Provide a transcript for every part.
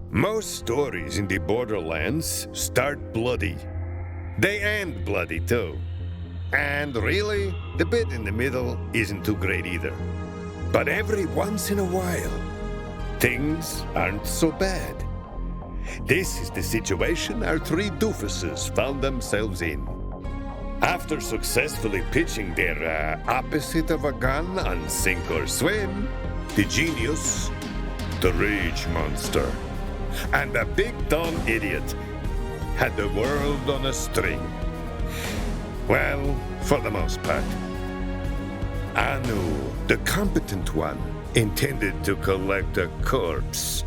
Most stories in the Borderlands start bloody. They end bloody too. And really, the bit in the middle isn't too great either. But every once in a while, things aren't so bad. This is the situation our three doofuses found themselves in. After successfully pitching their opposite of a gun on sink or swim, the genius, the rage monster, and the big dumb idiot had the world on a string. Well, for the most part. Anu, the competent one, intended to collect a corpse.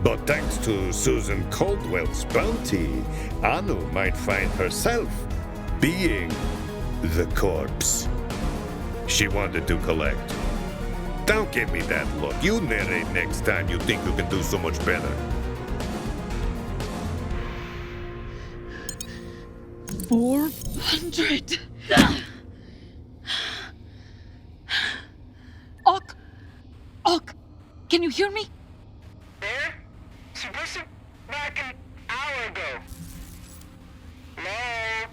But thanks to Susan Caldwell's bounty, Anu might find herself being the corpse she wanted to collect. Don't give me that look. You narrate next time you think you can do so much better. $400. Ock, can you hear me? There? Supposed to back an hour ago. Hello?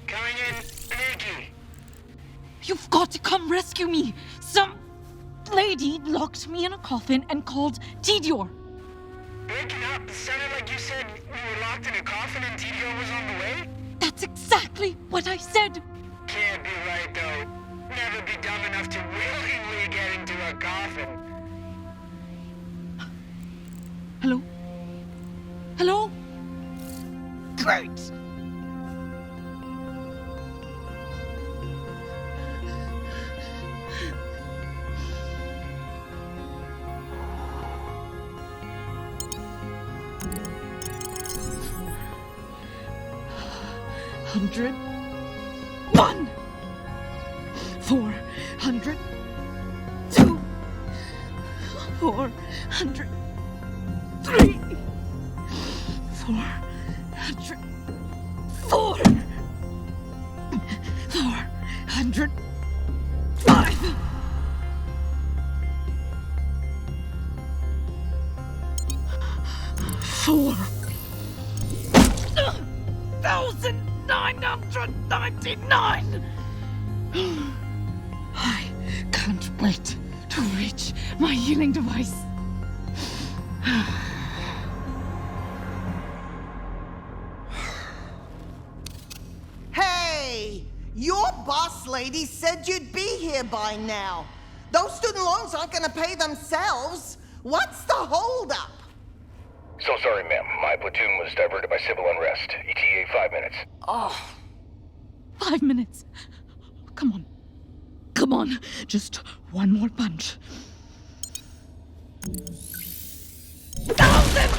Coming in, Nikki. You've got to come rescue me. Some lady locked me in a coffin and called Tidior. Waking up, it sounded like you said you were locked in a coffin and Tito was on the way? That's exactly what I said. Can't be right, though. Never be dumb enough to willingly get into a coffin. Hello? Hello? Great! $101, $400, $2, $400, $3, $400, $4, $400, $5. $4,999. I can't wait to reach my healing device. Hey! Your boss lady said you'd be here by now. Those student loans aren't gonna pay themselves. What's the holdup? So sorry, ma'am. My platoon was diverted by civil unrest. ETA 5 minutes. Oh. 5 minutes. Come on. Just one more punch. 1,000!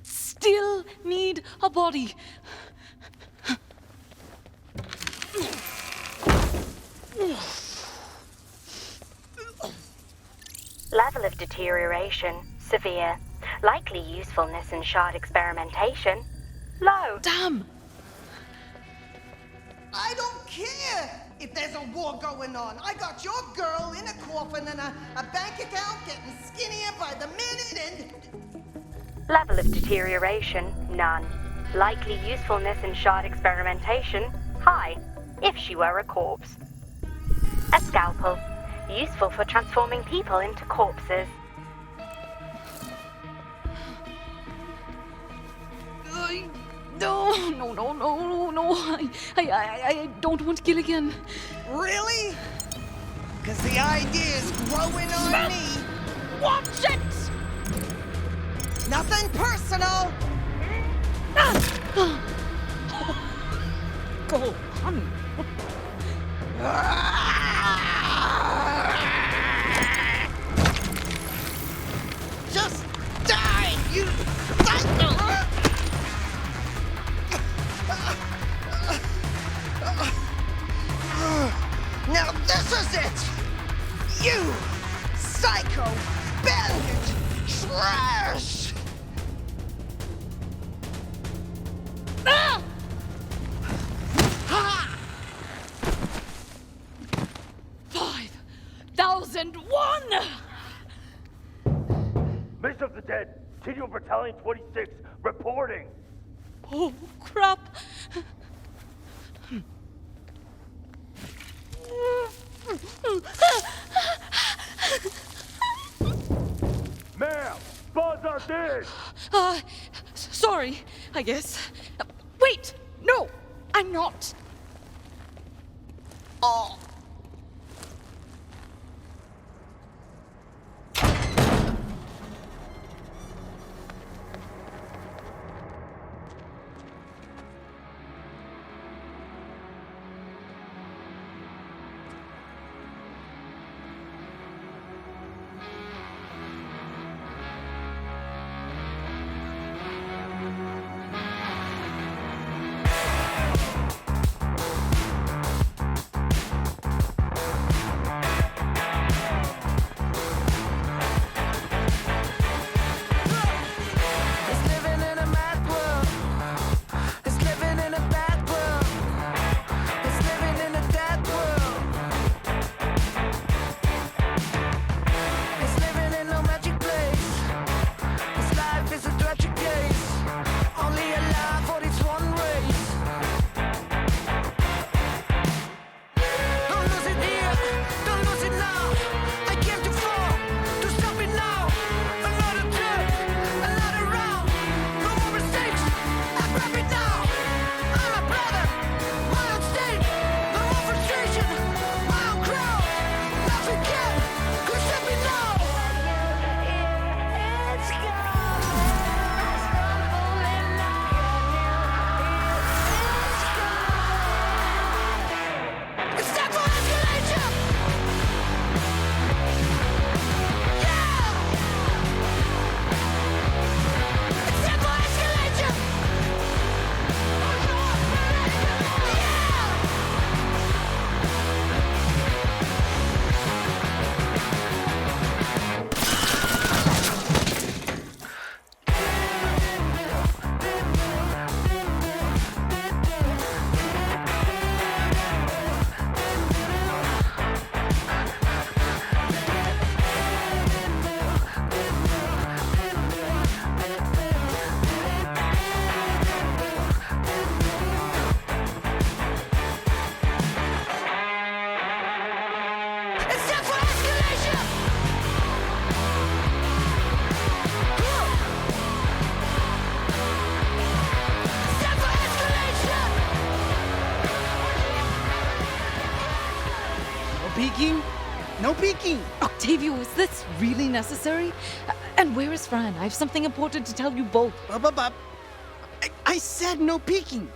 Still need a body. Level of deterioration, severe. Likely usefulness in shard experimentation, low. Damn! I don't care if there's a war going on. I got your girl in a coffin and a bank account getting skinnier by the minute and... Level of deterioration, none. Likely usefulness in shard experimentation, high, if she were a corpse. A scalpel, useful for transforming people into corpses. No. I don't want Gilligan. Really? Because the idea's growing on me. Watch it! Nothing personal. Go on. Just die, you psycho! Now this is it! You psycho bandit trash! Ah! Ha! 5001! Mission of the Dead, Continual Battalion 26, reporting. Oh, crap. Ma'am, Buzz are dead. Sorry, I guess. Wait! No! I'm not. Oh. Peeking? No peeking! Octavio, is this really necessary? And where is Fran? I have something important to tell you both. Up. I said no peeking!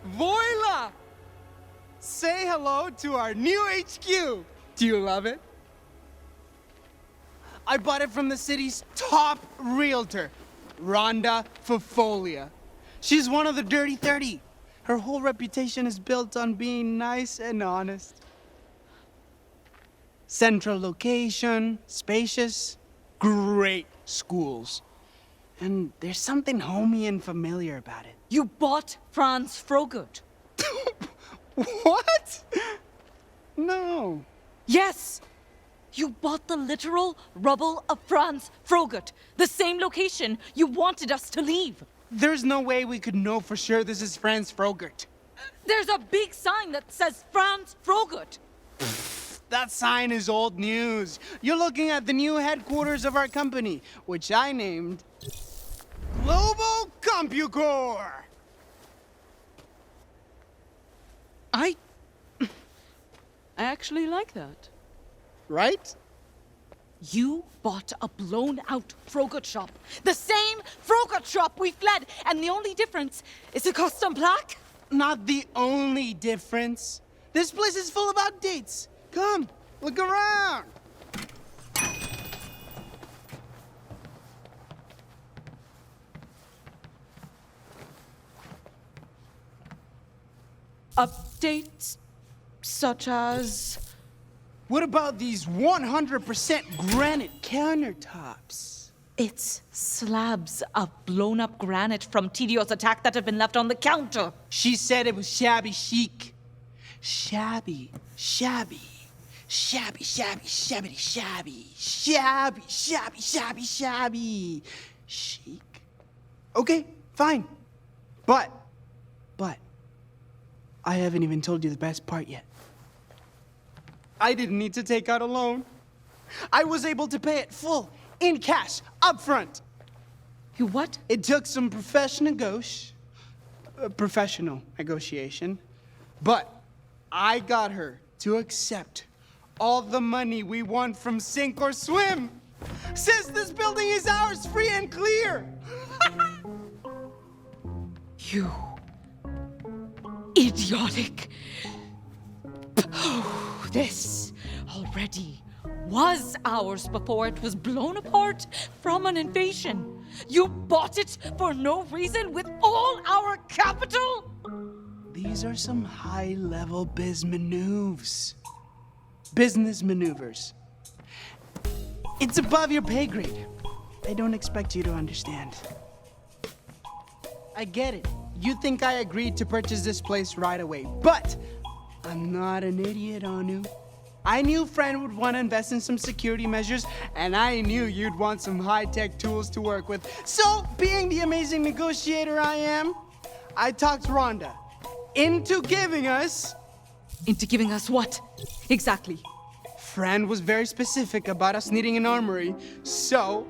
Voila! Say hello to our new HQ! Do you love it? I bought it from the city's top realtor, Rhonda Fofolia. She's one of the Dirty 30. Her whole reputation is built on being nice and honest. Central location, spacious, great schools. And there's something homey and familiar about it. You bought Fran's Frogurt. What? No. Yes! You bought the literal rubble of Fran's Frogurt, the same location you wanted us to leave. There's no way we could know for sure this is Fran's Frogurt. There's a big sign that says Fran's Frogurt. That sign is old news. You're looking at the new headquarters of our company, which I named Global CompuCore. I actually like that. Right? You bought a blown-out Frogurt shop. The same Frogurt shop we fled, and the only difference is a custom plaque? Not the only difference. This place is full of outdates. Come, look around. Updates such as... What about these 100% granite countertops? It's slabs of blown-up granite from Tidio's attack that have been left on the counter. She said it was shabby chic. Shabby, shabby, shabby, shabby, shabby, shabby, shabby, shabby, shabby, shabby. Chic? Okay, fine. But, I haven't even told you the best part yet. I didn't need to take out a loan. I was able to pay it full, in cash, up front. You what? It took some professional negotiation, but I got her to accept all the money we won from Sink or Swim. Says this building is ours, free and clear. You idiotic. This already was ours before it was blown apart from an invasion. You bought it for no reason with all our capital? These are some high-level business maneuvers. It's above your pay grade. I don't expect you to understand. I get it. You think I agreed to purchase this place right away, but I'm not an idiot, Anu. I knew Fran would want to invest in some security measures, and I knew you'd want some high-tech tools to work with. So, being the amazing negotiator I am, I talked Rhonda into giving us... Into giving us what? Exactly. Fran was very specific about us needing an armory, so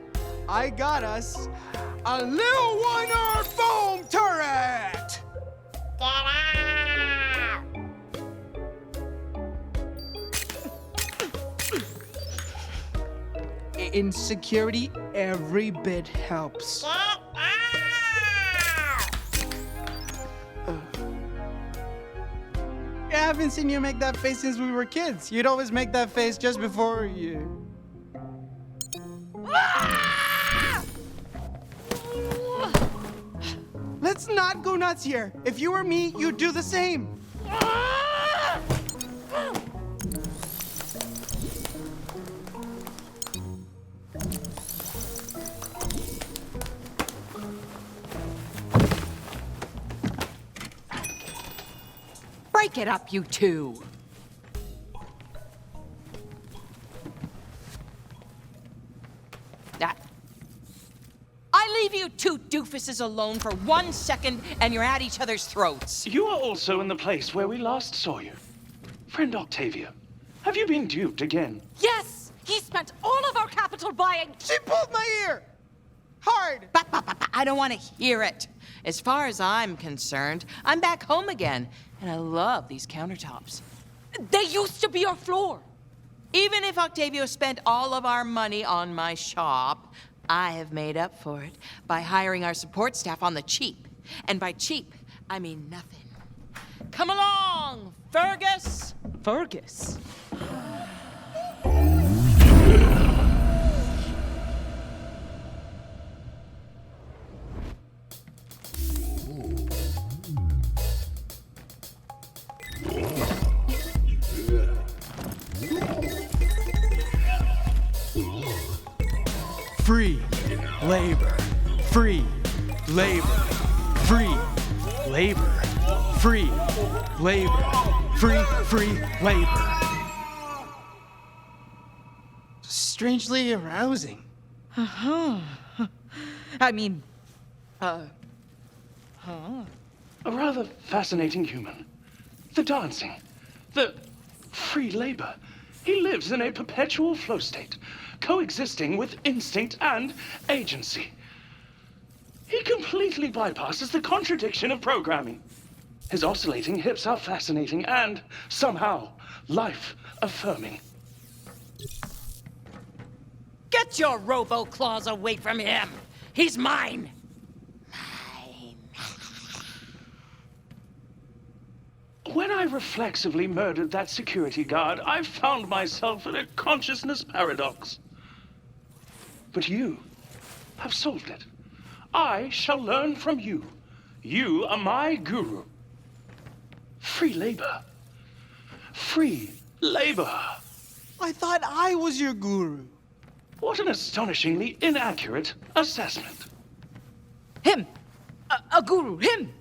I got us a little one-armed foam turret! In security, every bit helps. I haven't seen you make that face since we were kids. You'd always make that face just before you... Let's not go nuts here. If you were me, you'd do the same. Break it up, you two. I leave you two doofuses alone for 1 second and you're at each other's throats. You are also in the place where we last saw you. Friend Octavio, have you been duped again? Yes! He spent all of our capital buying... She pulled my ear! Hard! I don't want to hear it. As far as I'm concerned, I'm back home again, and I love these countertops. They used to be your floor. Even if Octavio spent all of our money on my shop, I have made up for it by hiring our support staff on the cheap. And by cheap, I mean nothing. Come along, Fergus! Fergus? Free labor, free labor, free labor, free labor, free labor. Strangely arousing. I mean, A rather fascinating human. The dancing, the free labor. He lives in a perpetual flow state, coexisting with instinct and agency. He completely bypasses the contradiction of programming. His oscillating hips are fascinating and, somehow, life-affirming. Get your robo-claws away from him! He's mine! When I reflexively murdered that security guard, I found myself in a consciousness paradox. But you have solved it. I shall learn from you. You are my guru. free labor. Free labor. I thought I was your guru. What an astonishingly inaccurate assessment. Him! A guru, him!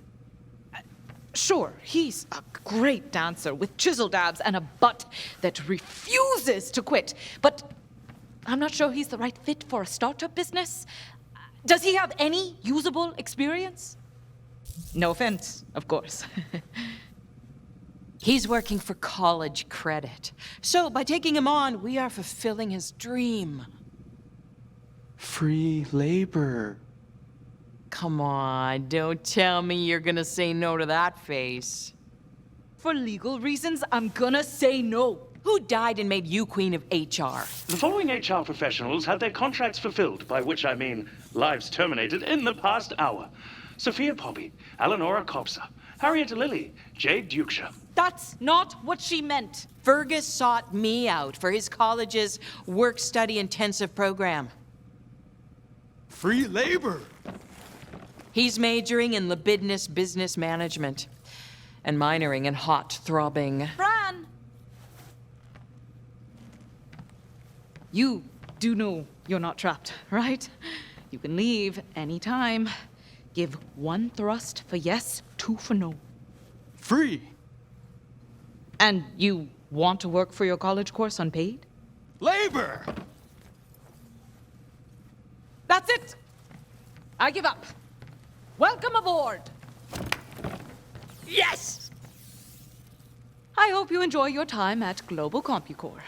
Sure, he's a great dancer with chiseled abs and a butt that refuses to quit, but I'm not sure he's the right fit for a startup business. Does he have any usable experience? No offense, of course. He's working for college credit. So by taking him on, we are fulfilling his dream. Free labor. Come on, don't tell me you're gonna say no to that face. For legal reasons, I'm gonna say no. Who died and made you queen of HR? The following HR professionals had their contracts fulfilled, by which I mean lives terminated in the past hour. Sophia Poppy, Eleonora Copsa, Harriet Lilly, Jade Dukeshire. That's not what she meant. Fergus sought me out for his college's work-study intensive program. Free labor. He's majoring in libidinous business management and minoring in hot throbbing. Fran! You do know you're not trapped, right? You can leave anytime. Give one thrust for yes, two for no. Free. And you want to work for your college course unpaid? Labor. That's it! I give up. Welcome aboard! Yes! I hope you enjoy your time at Global CompuCore.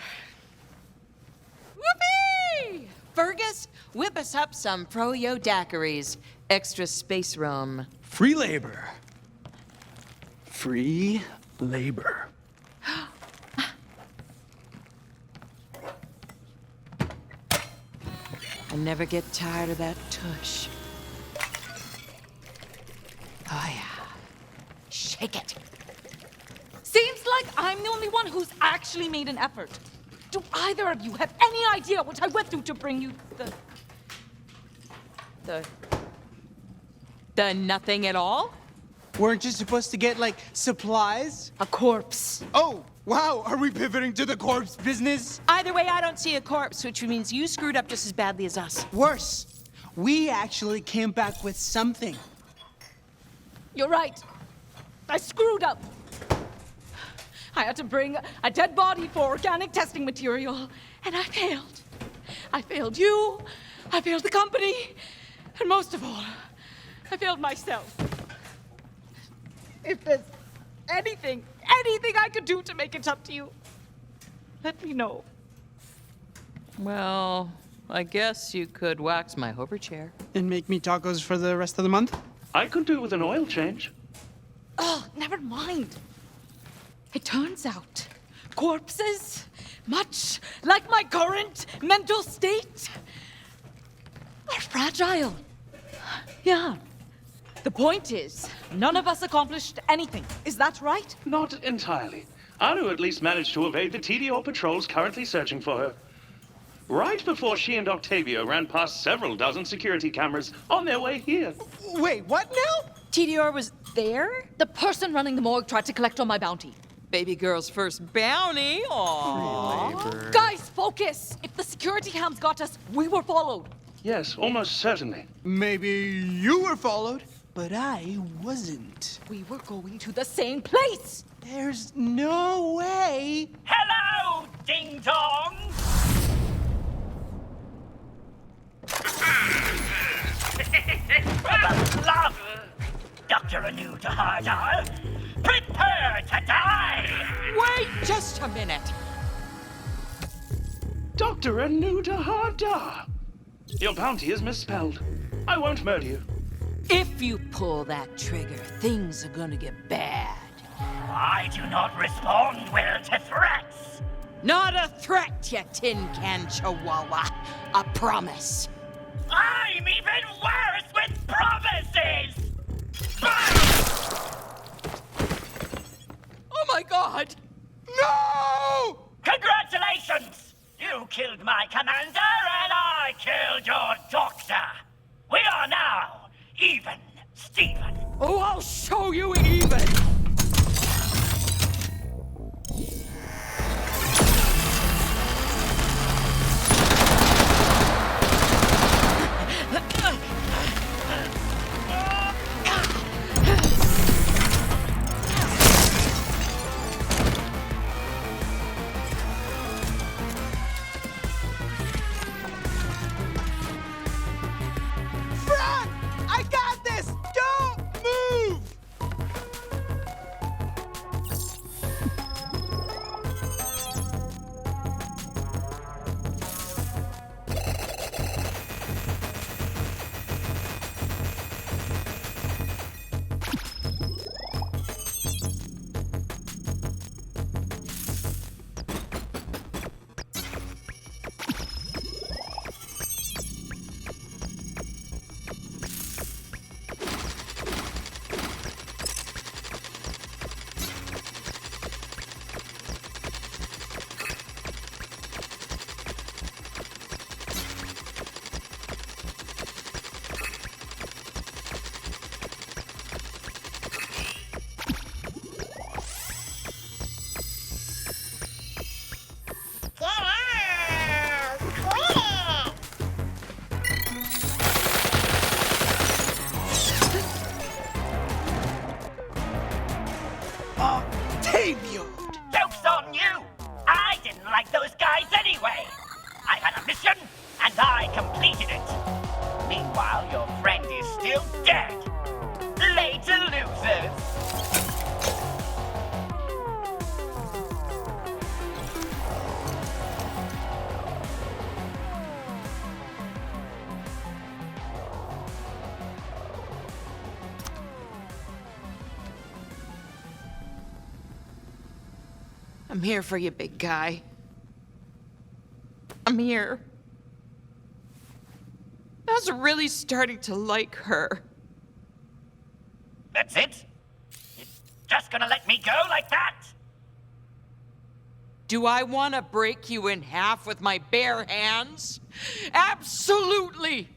Whoopee! Fergus, whip us up some froyo daiquiris. Extra space rum. Free labor. Free labor. I never get tired of that tush. Oh yeah. Shake it. Seems like I'm the only one who's actually made an effort. Do either of you have any idea what I went through to bring you The nothing at all? Weren't you supposed to get, like, supplies? a corpse? Oh, wow, are we pivoting to the corpse business? Either way, I don't see a corpse, which means you screwed up just as badly as us. Worse, we actually came back with something. You're right. I screwed up. I had to bring a dead body for organic testing material, and I failed. I failed you, I failed the company, and most of all, I failed myself. If there's anything I could do to make it up to you, let me know. Well, I guess you could wax my hover chair. And make me tacos for the rest of the month? I could do with an oil change. Oh, never mind. It turns out, corpses, much like my current mental state, are fragile. Yeah. The point is, none of us accomplished anything. Is that right? Not entirely. Anu at least managed to evade the TDO patrols currently searching for her. Right before she and Octavio ran past several dozen security cameras on their way here. Wait, what now? TDR was there? The person running the morgue tried to collect on my bounty. Baby girl's first bounty. Aww. Guys, focus! If the security hams got us, we were followed. Yes, almost certainly. Maybe you were followed, but I wasn't. We were going to the same place! There's no way. Hello, ding dong! Love, Dr. Anu to Hardar, prepare to die! Wait just a minute. Dr. Anuda Hardar. Your bounty is misspelled. I won't murder you. If you pull that trigger, things are gonna get bad. I do not respond well to threats. Not a threat, you tin can chihuahua. A promise. I'm even worse with promises! Oh my god! No! Congratulations! You killed my commander and I killed your doctor. We are now even, Stephen. Oh, I'll show you even! Octavio! Joke's on you! I didn't like those guys anyway! I had a mission, and I completed it! Meanwhile, your friend is still dead! Later, losers! I'm here for you, big guy. I'm here. I was really starting to like her. That's it? You're just gonna let me go like that? Do I want to break you in half with my bare hands? Absolutely!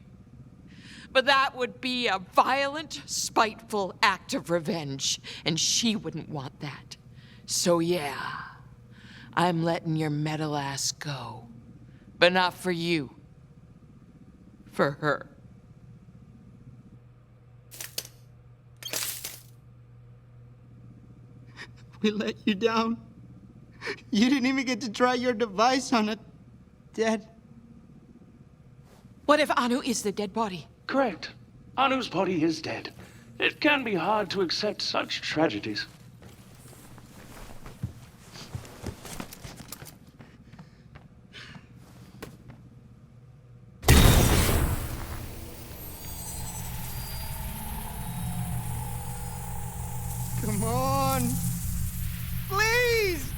But that would be a violent, spiteful act of revenge, and she wouldn't want that. So yeah, I'm letting your metal ass go. But not for you. For her. We let you down. You didn't even get to try your device on a dead... What if Anu is the dead body? Correct. Anu's body is dead. It can be hard to accept such tragedies. Come on! Please!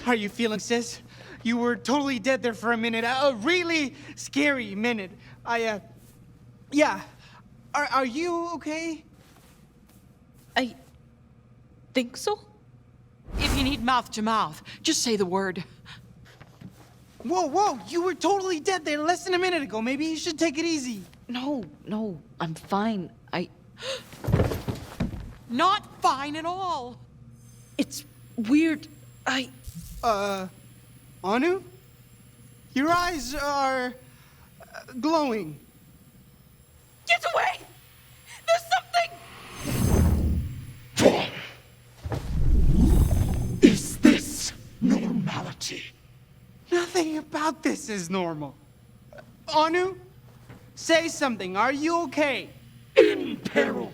How are you feeling, sis? You were totally dead there for a minute. A really scary minute. Yeah. Are you okay? I think so. If you need mouth to mouth, just say the word. Whoa, you were totally dead there less than a minute ago. Maybe you should take it easy. No, I'm fine. Not fine at all. It's weird. Anu? Your eyes are glowing. Get away! There's something! Is this normality? Nothing about this is normal. Anu? Say something. Are you okay? In peril.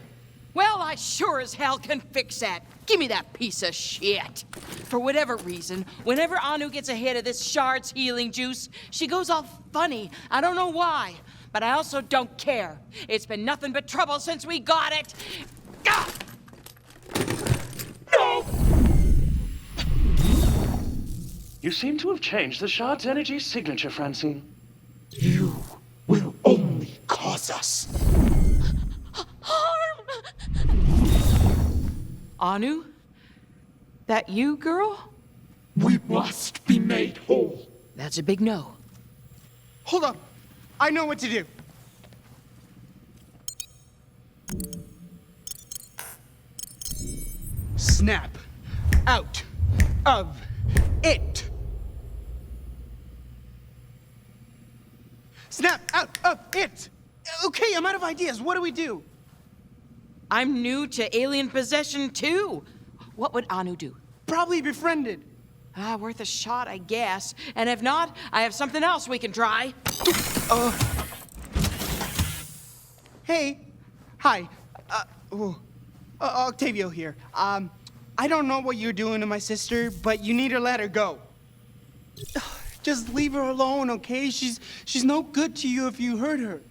Well, I sure as hell can fix that. Give me that piece of shit. For whatever reason, whenever Anu gets a hit of this shard's healing juice, she goes all funny. I don't know why, but I also don't care. It's been nothing but trouble since we got it. Ah! No! You seem to have changed the shard's energy signature, Francine. You will only cause us Harm! Anu? That you, girl? We must be made whole. That's a big no. Hold up. I know what to do. Snap out of it. Snap out of it. Okay, I'm out of ideas. What do we do? I'm new to alien possession, too. What would Anu do? Probably befriended. Worth a shot, I guess. And if not, I have something else we can try. Hey. Hi. Octavio here. I don't know what you're doing to my sister, but you need to let her go. Just leave her alone, okay? She's no good to you if you hurt her.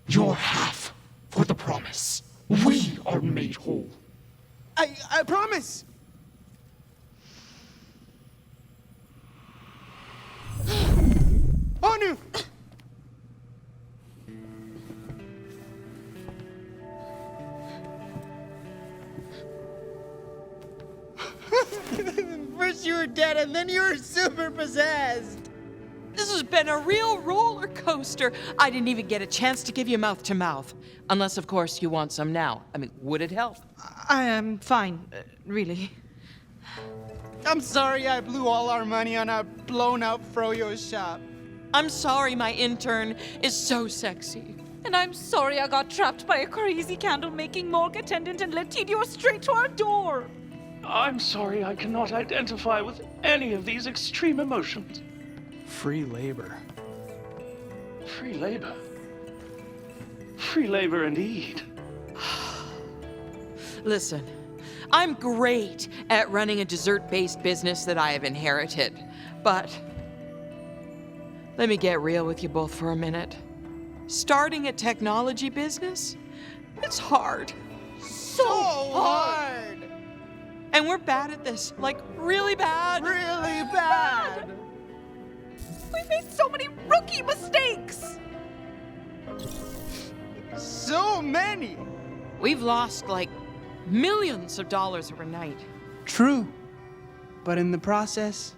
Your half for the promise. We are made whole. I promise. Anu! First you were dead, and then you were super possessed. This This has been a real roller coaster. I didn't even get a chance to give you mouth to mouth. Unless, of course, you want some now. I mean, would it help? I am fine, really. I'm sorry I blew all our money on a blown-out froyo shop. I'm sorry my intern is so sexy. And I'm sorry I got trapped by a crazy candle-making morgue attendant and led Tidio straight to our door. I'm sorry I cannot identify with any of these extreme emotions. Free labor. Free labor. Free labor indeed. Listen, I'm great at running a dessert-based business that I have inherited, but let me get real with you both for a minute. Starting a technology business? It's hard. So hard! And we're bad at this, like really bad. Really bad! We made so many rookie mistakes! So many! We've lost like millions of dollars overnight. True. But in the process,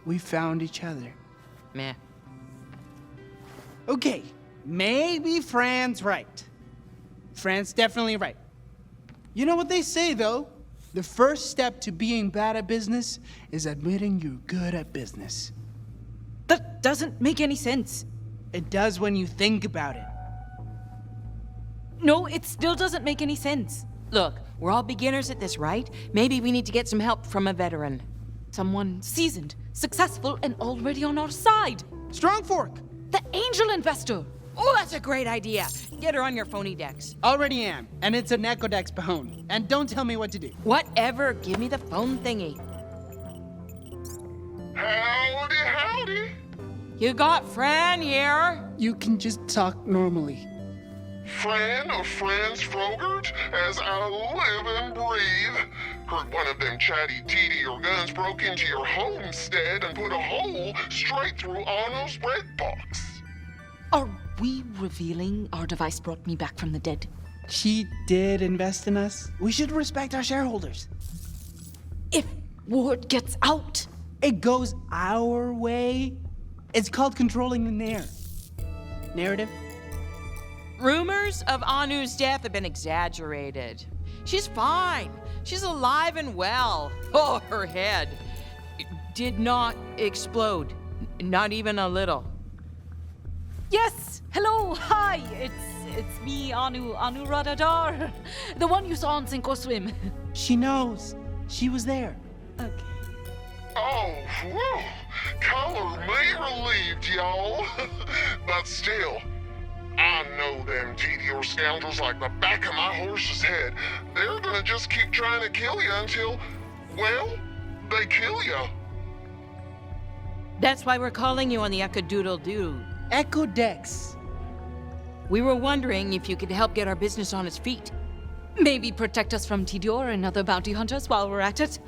we found each other. Meh. Okay, maybe Fran's right. Fran's definitely right. You know what they say, though? The first step to being bad at business is admitting you're good at business. That doesn't make any sense. It does when you think about it. No, it still doesn't make any sense. Look, we're all beginners at this, right? Maybe we need to get some help from a veteran. Someone seasoned, successful, and already on our side. Strong Fork! The angel investor. Oh, that's a great idea. Get her on your phony decks. Already am, and it's an Echo Dex Pahone. And don't tell me what to do. Whatever, give me the phone thingy. Howdy, howdy. You got Fran here? You can just talk normally. Fran of Fran's Frogurts, as I live and breathe. Heard one of them chatty TD guns broke into your homestead and put a hole straight through Arno's bread box. Are we revealing our device brought me back from the dead? She did invest in us. We should respect our shareholders. If word gets out, It goes our way. It's called controlling the narrative. Rumors of Anu's death have been exaggerated. She's fine. She's alive and well. Oh, her head did not explode. Not even a little. yes, hello, hi, it's me, Anu Radadar, the one you saw on Sink or Swim. She knows. She was there. Okay. Oh, whew. Color me relieved, y'all. But still, I know them TDR scoundrels like the back of my horse's head. They're gonna just keep trying to kill you until, well, they kill you. That's why we're calling you on the Echo-Doodle-Doo. Echo Dex. We were wondering if you could help get our business on its feet. Maybe protect us from Tidior and other bounty hunters while we're at it.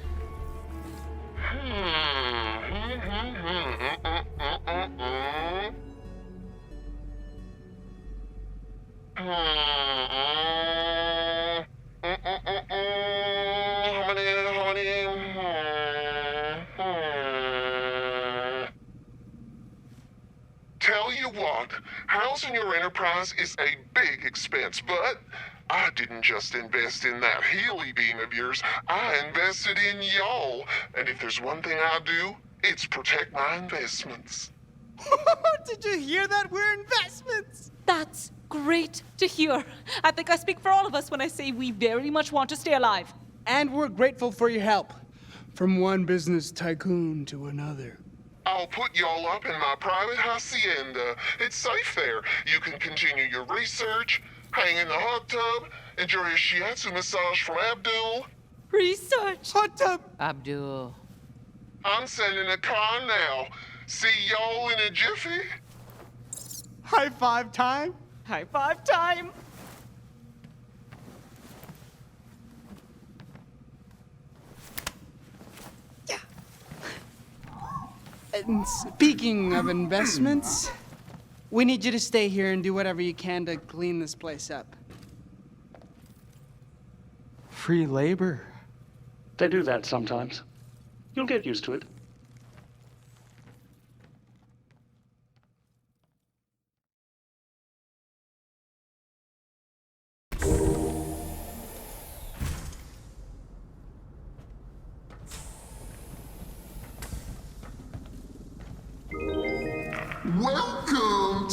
Tell you what, housing your enterprise is a big expense, but I didn't just invest in that Healy beam of yours, I invested in y'all. And if there's one thing I do, it's protect my investments. Did you hear that? We're investments. That's great to hear. I think I speak for all of us when I say we very much want to stay alive. And we're grateful for your help. From one business tycoon to another. I'll put y'all up in my private hacienda. It's safe there. You can continue your research, hang in the hot tub, enjoy a shiatsu massage from Abdul. Research. Hot tub. Abdul. I'm sending a car now. See y'all in a jiffy. High five time. High five time. And speaking of investments, we need you to stay here and do whatever you can to clean this place up. Free labor. They do that sometimes. You'll get used to it.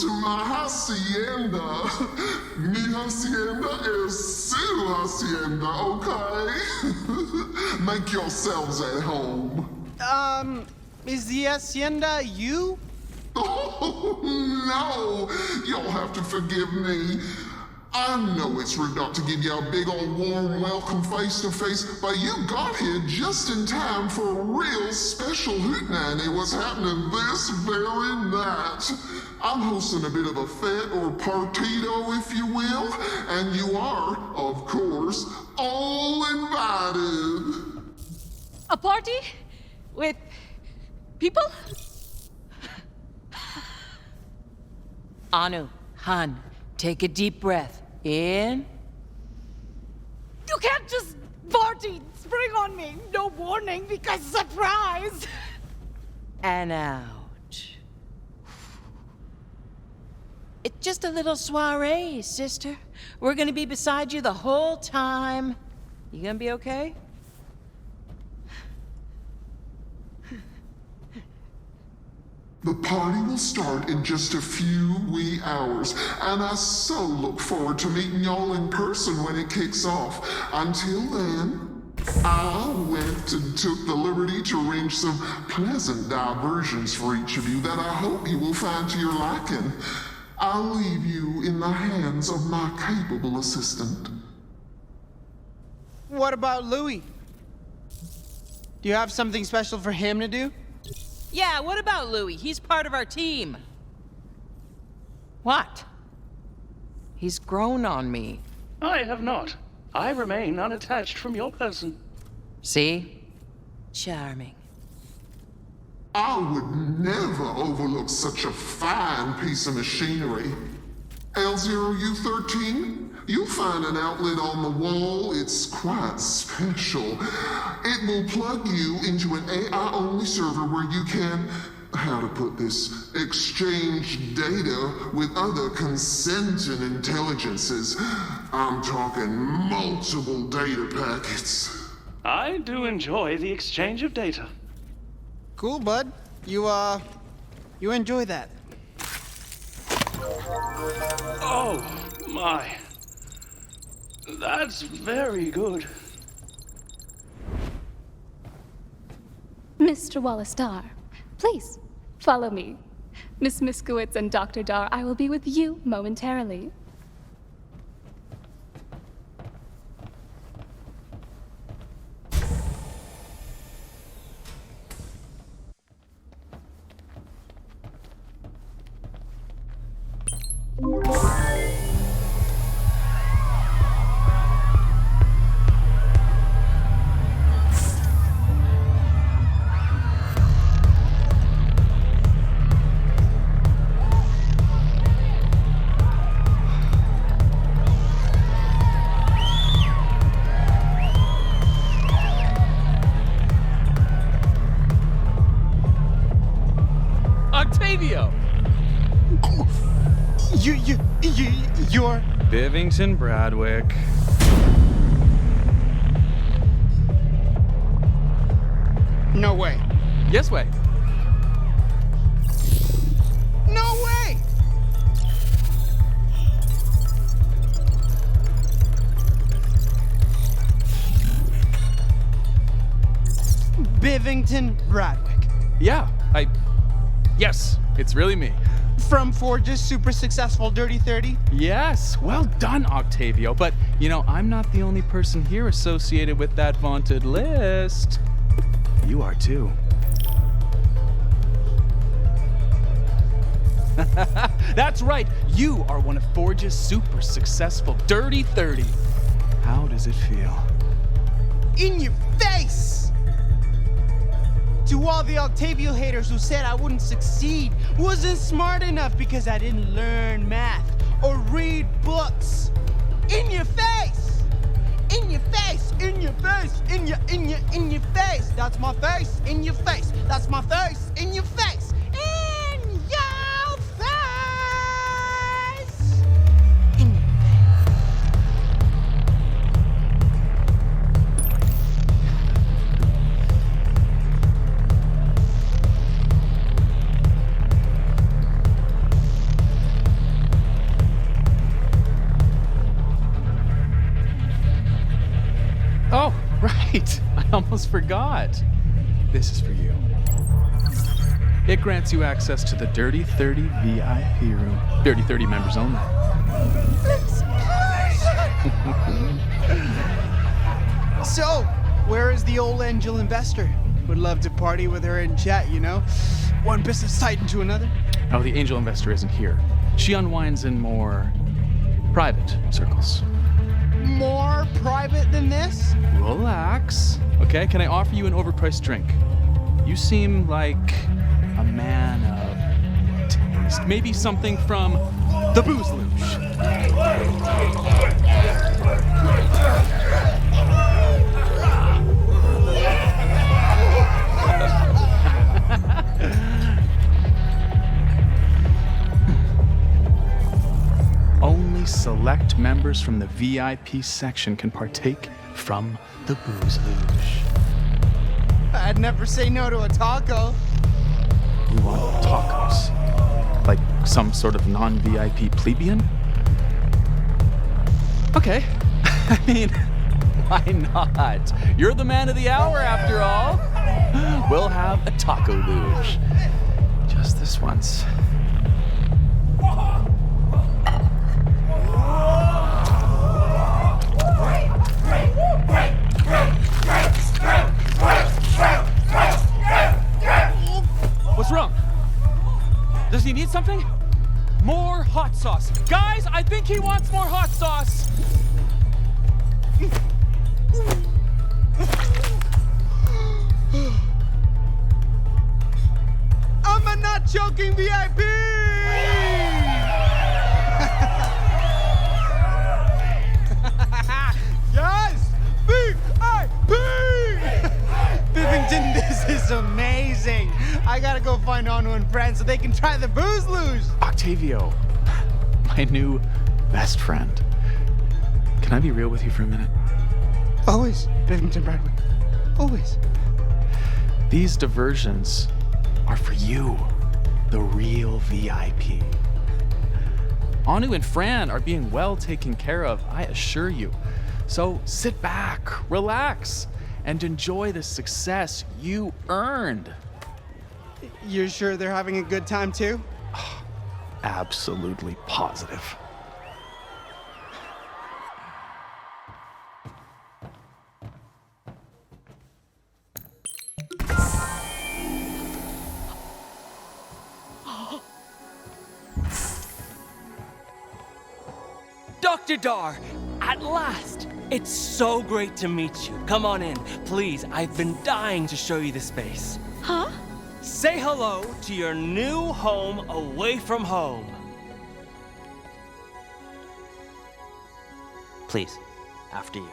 to my hacienda. Mi hacienda is su hacienda, okay? Make yourselves at home. Is the hacienda you? Oh, no! You'll have to forgive me. I know it's rude not to give you a big old warm welcome face-to-face, but you got here just in time for a real special hootenanny what's happening this very night. I'm hosting a bit of a fete or partito, if you will, and you are, of course, all invited. A party? With people? Anu, Han, take a deep breath. In. You can't just party, spring on me, no warning, because surprise! And out. It's just a little soiree, sister. We're gonna be beside you the whole time. You gonna be okay? The party will start in just a few wee hours, and I so look forward to meeting y'all in person when it kicks off. Until then, I went and took the liberty to arrange some pleasant diversions for each of you that I hope you will find to your liking. I'll leave you in the hands of my capable assistant. What about Louis? Do you have something special for him to do? Yeah, what about Louis? He's part of our team. What? He's grown on me. I have not. I remain unattached from your person. See? Charming. I would never overlook such a fine piece of machinery. L0U13, you'll find an outlet on the wall. It's quite special. It will plug you into an AI-only server where you can, how to put this, exchange data with other consenting intelligences. I'm talking multiple data packets. I do enjoy the exchange of data. Cool, bud. You enjoy that. Oh, my. That's very good. Mr. Wallace Dar, please, follow me. Miss Miskowitz and Dr. Dar, I will be with you momentarily. Octavio! You're... Bivington, Bradwick. No way. Yes way. No way! Bivington, Bradwick. Yeah, Yes, it's really me. From Forge's super successful Dirty 30? Yes, well done, Octavio. But, you know, I'm not the only person here associated with that vaunted list. You are too. That's right, you are one of Forge's super successful Dirty 30. How does it feel? In your face! To all the Octavio haters who said I wouldn't succeed, wasn't smart enough because I didn't learn math or read books. In your face! In your face! In your face! In your face! That's my face! In your face! That's my face! In your face! In your face! In your Oh, right. I almost forgot. This is for you. It grants you access to the Dirty 30 VIP room. Dirty 30 members only. So, where is the old angel investor? Would love to party with her and chat, you know? One business tied into another. Oh, the angel investor isn't here. She unwinds in more private circles. More private than this? Relax. Okay, can I offer you an overpriced drink? You seem like a man of taste. Maybe something from the Booze Luge. Only select members from the VIP section can partake from the Booze Luge. I'd never say no to a taco. You want tacos? Like some sort of non-VIP plebeian? Okay. I mean, why not? You're the man of the hour after all. We'll have a taco luge. Just this once. What's wrong? Does he need something? More hot sauce. Guys, I think he wants more hot sauce. I'm a not joking VIP! Yes! VIP! Bivington, this is amazing. I gotta go find Anu and Fran so they can try the Booze Luge. Octavio, my new best friend. Can I be real with you for a minute? Always, Bivington Bradwick. Always. These diversions are for you, the real VIP. Anu and Fran are being well taken care of, I assure you. So sit back, relax, and enjoy the success you earned. You're sure they're having a good time too? Absolutely positive. Dr. Dar, at last! It's so great to meet you. Come on in, please. I've been dying to show you the space. Huh? Say hello to your new home away from home. Please, after you.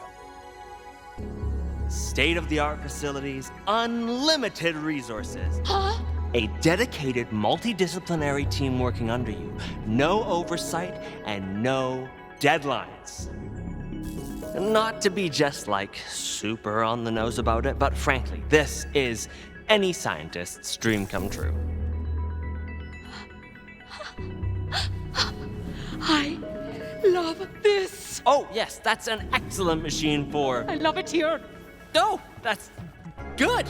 State-of-the-art facilities, unlimited resources. Huh? A dedicated multidisciplinary team working under you. No oversight and no deadlines. Not to be just like super on the nose about it, but frankly, this is any scientist's dream come true. I love this. Oh, yes, that's an excellent machine for... I love it here. Oh, that's good.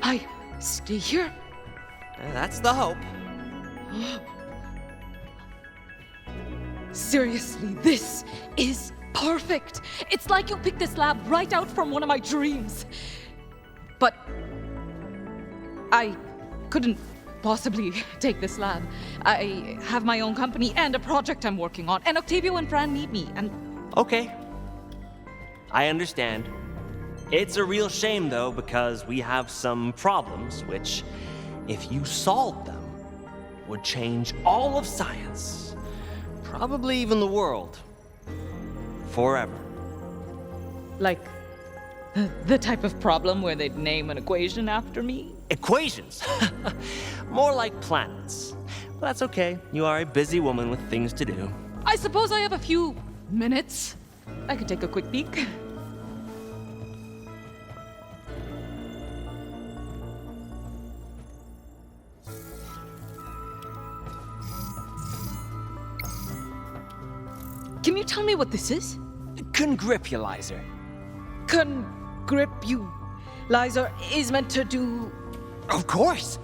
I stay here. That's the hope. Seriously, this is perfect. It's like you picked this lab right out from one of my dreams. But I couldn't possibly take this lab. I have my own company and a project I'm working on, and Octavio and Fran need me, and... Okay. I understand. It's a real shame, though, because we have some problems which, if you solved them, would change all of science. Probably even the world. Forever. Like, the type of problem where they'd name an equation after me? Equations? More like planets. But that's okay. You are a busy woman with things to do. I suppose I have a few minutes. I could take a quick peek. Can you tell me what this is? Congripulizer. Congripulator is meant to do... Of course!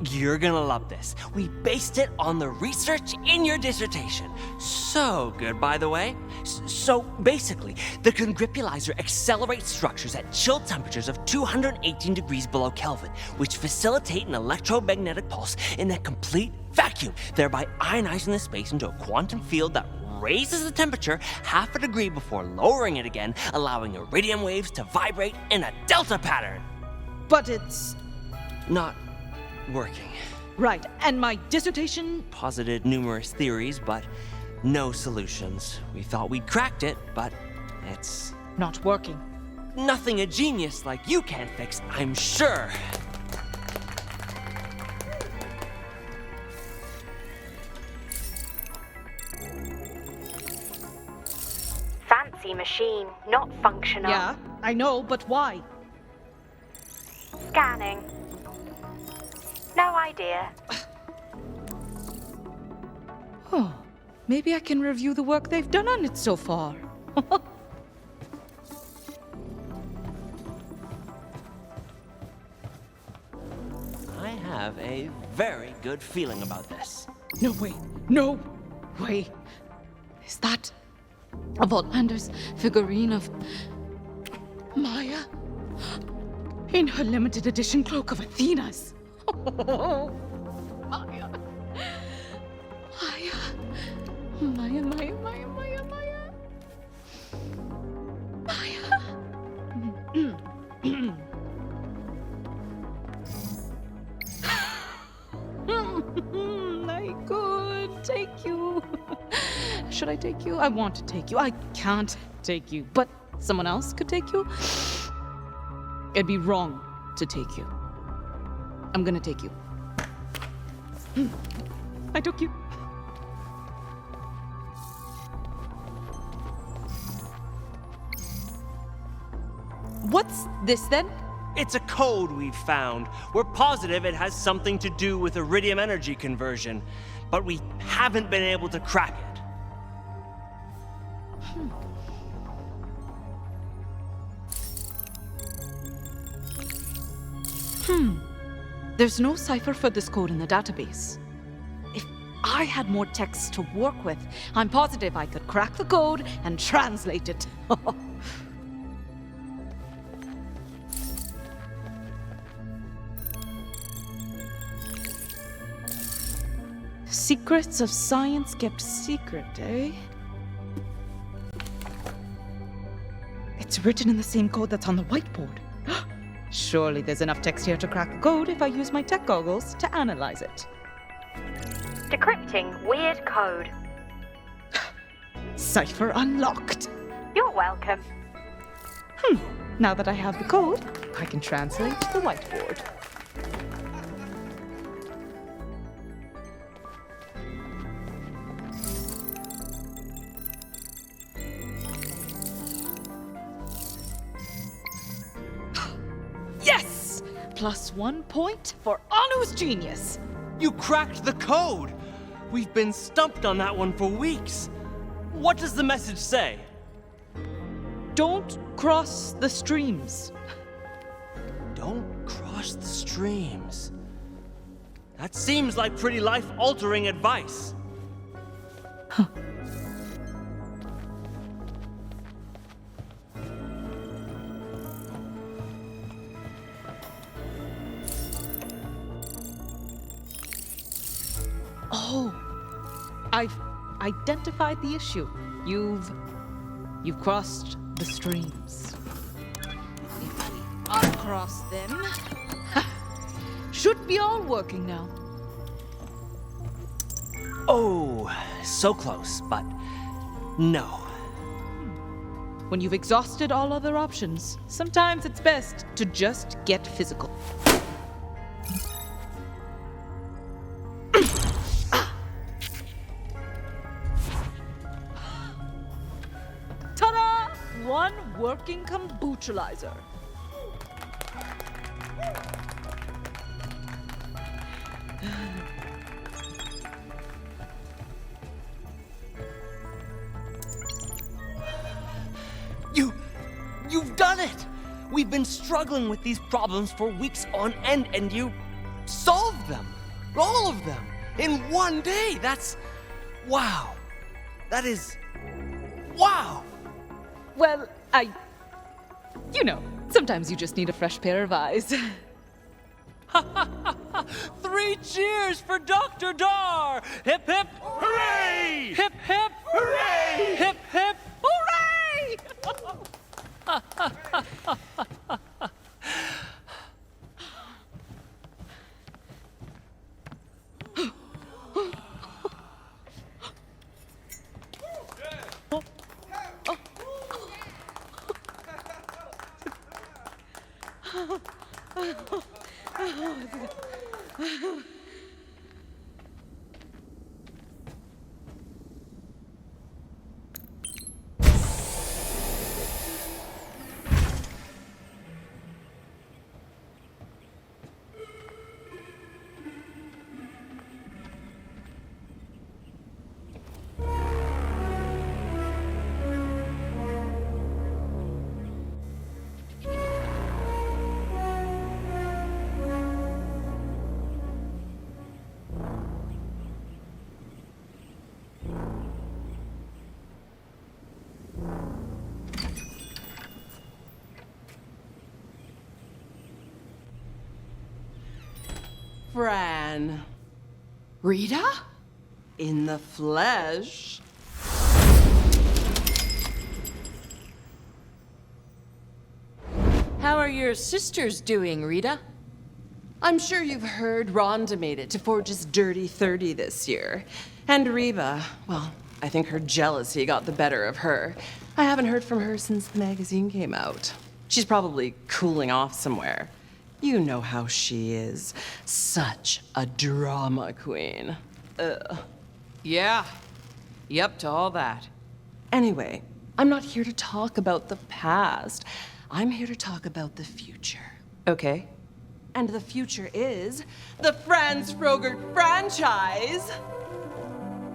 You're gonna love this. We based it on the research in your dissertation. So good, by the way. So basically, the congripulator accelerates structures at chill temperatures of 218 degrees below Kelvin, which facilitate an electromagnetic pulse in a complete vacuum, thereby ionizing the space into a quantum field that raises the temperature half a degree before lowering it again, allowing iridium waves to vibrate in a delta pattern. But it's... Not working. Right, and my dissertation... Posited numerous theories, but no solutions. We thought we'd cracked it, but it's... not working. Nothing a genius like you can't fix, I'm sure. Fancy machine, not functional. Yeah, I know, but why? Scanning. No idea. Oh, maybe I can review the work they've done on it so far. I have a very good feeling about this. No way. No way. Is that a Vaultlander's figurine of Maya? In her limited edition cloak of Athena's. Oh, Maya. Maya. Maya, Maya, Maya, Maya, Maya. Maya. I could take you. Should I take you? I want to take you. I can't take you. But someone else could take you? It'd be wrong to take you. I'm gonna take you. I took you. What's this then? It's a code we've found. We're positive it has something to do with iridium energy conversion, but we haven't been able to crack it. There's no cipher for this code in the database. If I had more text to work with, I'm positive I could crack the code and translate it. Secrets of science kept secret, eh? It's written in the same code that's on the whiteboard. Surely there's enough text here to crack the code if I use my tech goggles to analyze it. Decrypting weird code. Cipher unlocked. You're welcome. Now that I have the code, I can translate the whiteboard. Yes! +1 point for Anu's genius. You cracked the code! We've been stumped on that one for weeks. What does the message say? Don't cross the streams. Don't cross the streams. That seems like pretty life-altering advice. Oh, I've identified the issue. You've crossed the streams. If we uncross them, should be all working now. Oh, so close, but no. When you've exhausted all other options, sometimes it's best to just get physical. Ta-da! One working kombuchalizer. You've You've done it! We've been struggling with these problems for weeks on end, and you solved them. All of them. In one day. That's... wow. That is... wow! Well, you know, sometimes you just need a fresh pair of eyes. 3 cheers for Dr. Dar! Hip hip hooray! Hip hip hooray! Hip hip hooray! Fran. Rita? In the flesh. How are your sisters doing, Rita? I'm sure you've heard Rhonda made it to Forge's Dirty 30 this year. And Reba, well, I think her jealousy got the better of her. I haven't heard from her since the magazine came out. She's probably cooling off somewhere. You know how she is. Such a drama queen. Yeah. Yep to all that. Anyway, I'm not here to talk about the past. I'm here to talk about the future. Okay? And the future is the Fran's Frogurt franchise.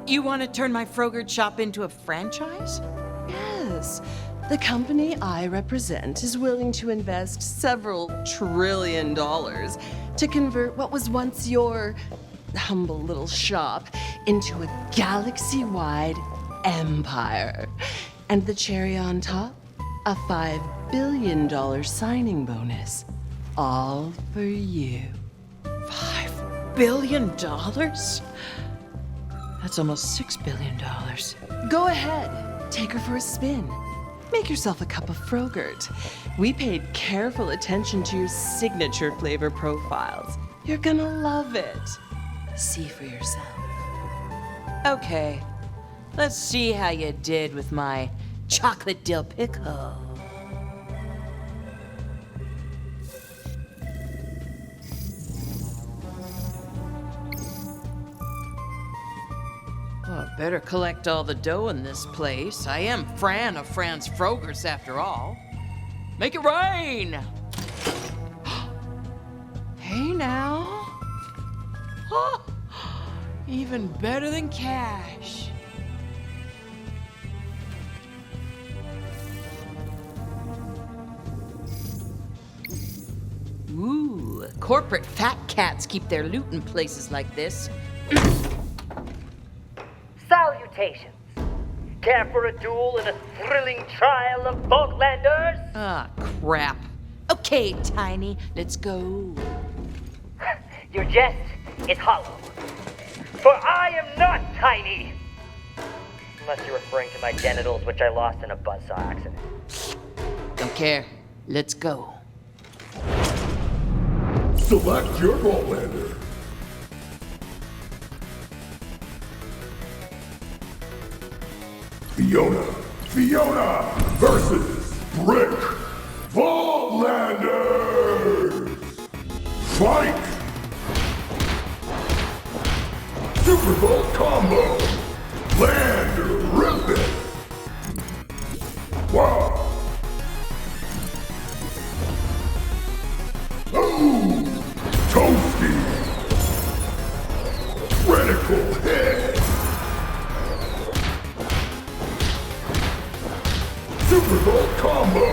You want to turn my Frogurt shop into a franchise? Yes. The company I represent is willing to invest several $trillion to convert what was once your humble little shop into a galaxy-wide empire. And the cherry on top, a $5 billion signing bonus. All for you. $5 billion? That's almost $6 billion. Go ahead, take her for a spin. Make yourself a cup of Frogurt. We paid careful attention to your signature flavor profiles. You're gonna love it. See for yourself. Okay, let's see how you did with my chocolate dill pickle. Well, better collect all the dough in this place. I am Fran of Fran's Frogurts, after all. Make it rain! Hey now. Oh, even better than cash. Ooh, corporate fat cats keep their loot in places like this. Salutations! Care for a duel in a thrilling trial of Vaultlanders? Ah, crap. Okay, Tiny, let's go. Your jest is hollow. For I am not tiny! Unless you're referring to my genitals, which I lost in a buzzsaw accident. Don't care. Let's go. Select your Vaultlander. Fiona versus Brick Vaultlanders. Fight! Super Vault combo. Land rip it. Wow. Ooh, toasty. Critical hit. Super Vault combo.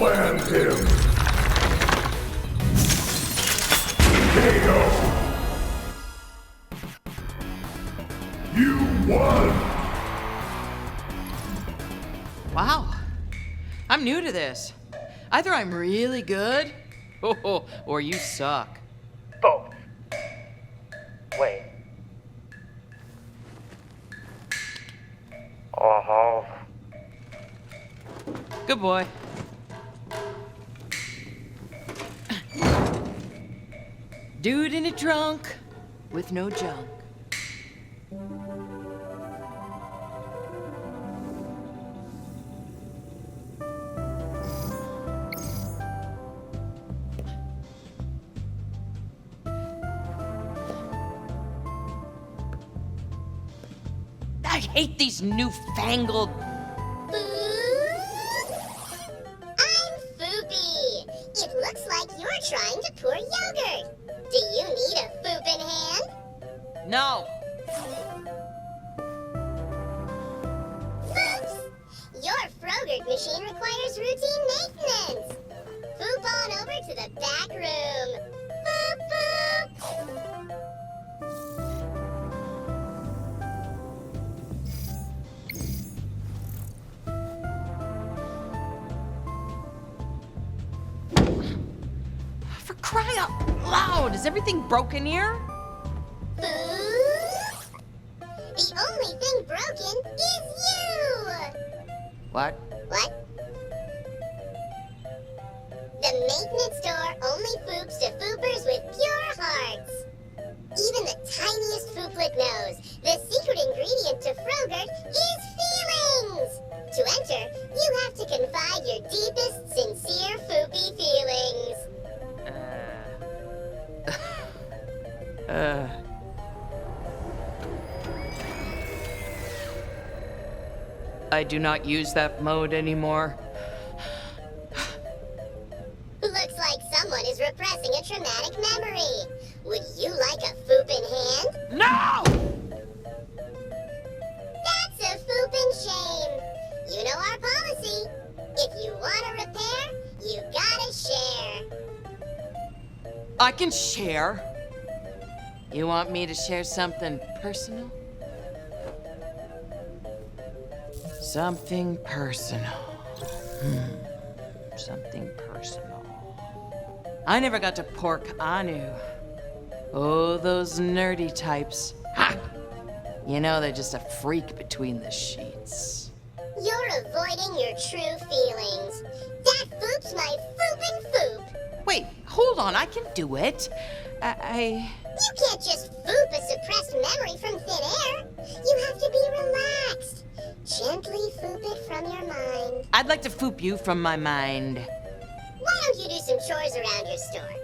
Land him! KO! You won! Wow. I'm new to this. Either I'm really good, or you suck. Both. Wait. Uh-huh. Good boy. Dude in a trunk with no junk. I hate these newfangled. I'm Foopy. It looks like you're trying to pour yogurt. Do you need a foop in hand? No. Foops! Your Frogurt machine requires routine maintenance. Foop on over to the back room. Foop, foop! For crying out loud! Is everything broken here? The only thing broken is you! What? What? The maintenance store only foops to foopers with pure hearts. Even the tiniest fooplet knows the secret ingredient to Frogurt is feelings. To enter, you have to confide your deepest, sincere foopy feelings. I do not use that mode anymore. Looks like someone is repressing a traumatic memory. Would you like a foop in hand? No! That's a foop in shame. You know our policy. If you want to repair, you gotta share. I can share. You want me to share something personal? Something personal. Something personal. I never got to pork Anu. Oh, those nerdy types. Ha! You know they're just a freak between the sheets. You're avoiding your true feelings. That foop's my foopin' foop. Wait, hold on, I can do it. You can't just foop a suppressed memory from thin air. You have to be relaxed. Gently foop it from your mind. I'd like to foop you from my mind. Why don't you do some chores around your store?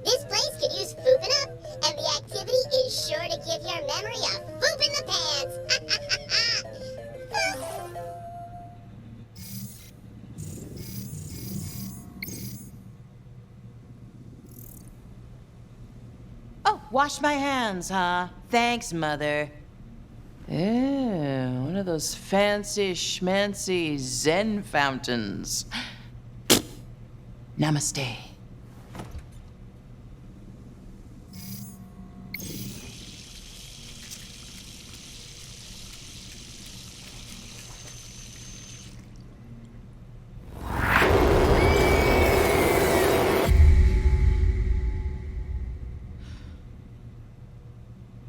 This place could use fooping up, and the activity is sure to give your memory a foop in the pants. Oh, wash my hands, huh? Thanks, Mother. Ew, one of those fancy schmancy Zen fountains. Namaste.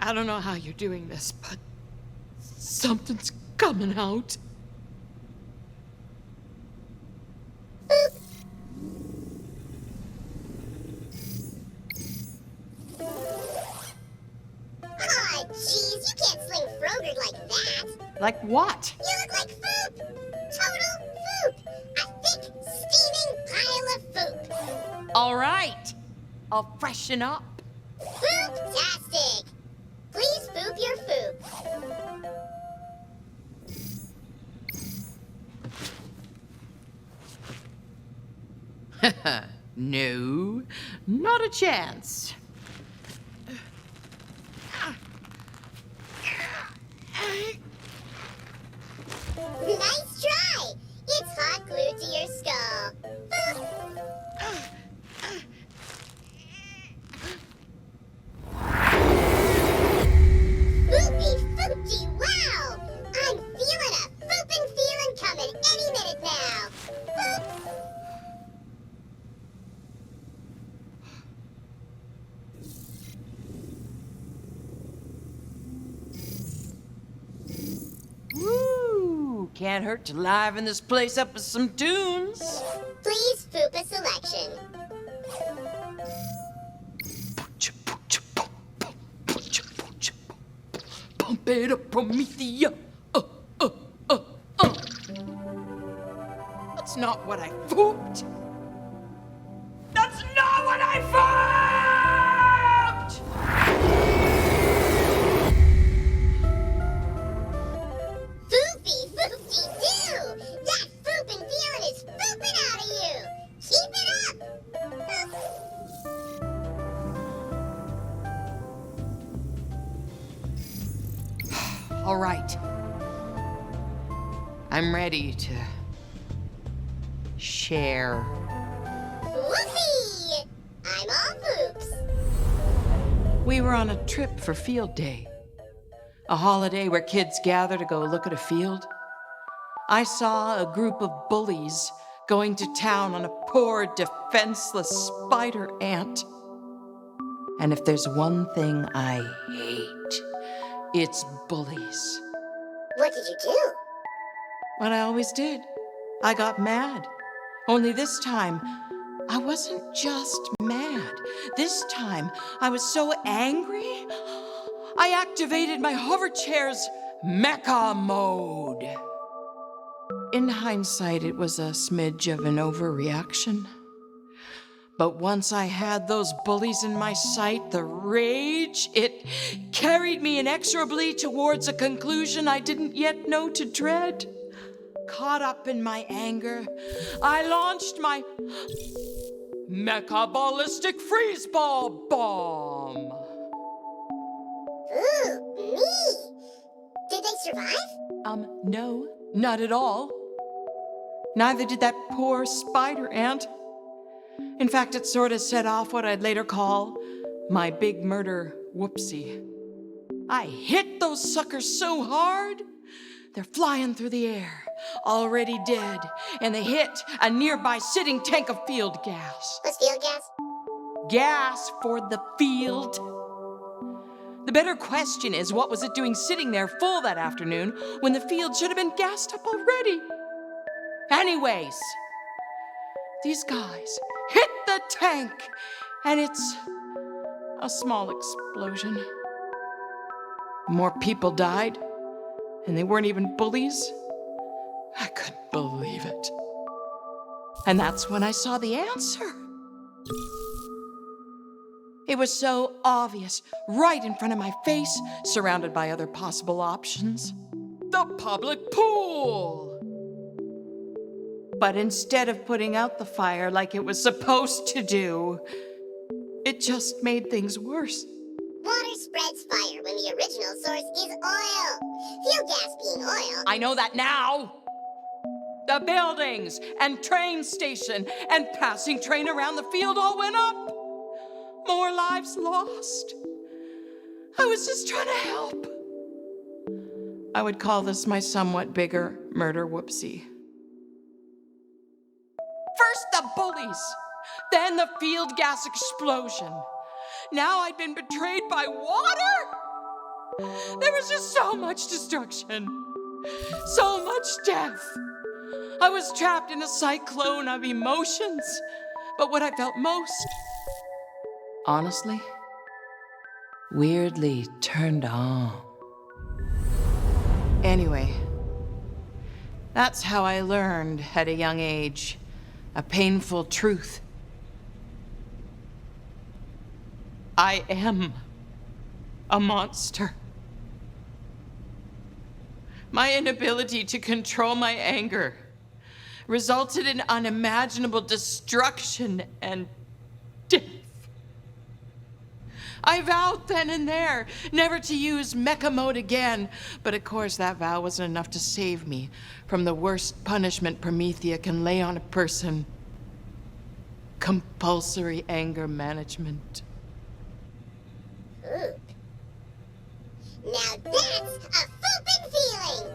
I don't know how you're doing this, but something's coming out. Aw, jeez, you can't sling Frogurt like that. Like what? You look like foop. Total foop. A thick, steaming pile of foop. All right. I'll freshen up. Foop-tastic. Please foop your foop. No, not a chance. Nice try. It's hot glued to your skull. Foop. Can't hurt to liven this place up with some tunes. Please poop a selection. Pump it up, Promethea. That's not what I pooped. That's not what I pooped! Foopy foopty-doo! That foopin' feeling is fooping out of you! Keep it up! All right. I'm ready to share. Whoopee! I'm all poops. We were on a trip for field day. A holiday where kids gather to go look at a field. I saw a group of bullies going to town on a poor, defenseless spider ant. And if there's one thing I hate, it's bullies. What did you do? What I always did. I got mad. Only this time, I wasn't just mad. This time, I was so angry, I activated my hover chair's mecha mode. In hindsight, it was a smidge of an overreaction. But once I had those bullies in my sight, the rage, it carried me inexorably towards a conclusion I didn't yet know to dread. Caught up in my anger, I launched my mecha ballistic freeze-ball bomb. Ooh, me! Did they survive? No, not at all. Neither did that poor spider ant. In fact, it sort of set off what I'd later call my big murder whoopsie. I hit those suckers so hard, they're flying through the air, already dead, and they hit a nearby sitting tank of field gas. What's field gas? Gas for the field. The better question is, what was it doing sitting there full that afternoon when the field should have been gassed up already? Anyways, these guys hit the tank, and it's a small explosion. More people died, and they weren't even bullies. I couldn't believe it. And that's when I saw the answer. It was so obvious, right in front of my face, surrounded by other possible options. The public pool! But instead of putting out the fire like it was supposed to do, it just made things worse. Water spreads fire when the original source is oil. Fuel gas being oil. I know that now! The buildings and train station and passing train around the field all went up. More lives lost. I was just trying to help. I would call this my somewhat bigger murder whoopsie. First the bullies, then the field gas explosion. Now I'd been betrayed by water? There was just so much destruction, so much death. I was trapped in a cyclone of emotions, but what I felt most, honestly, weirdly turned on. Anyway, that's how I learned at a young age a painful truth. I am a monster. My inability to control my anger resulted in unimaginable destruction and death. I vowed then and there never to use mecha mode again, but of course that vow wasn't enough to save me from the worst punishment Promethea can lay on a person: compulsory anger management. Poop. Now that's a foopin' feeling!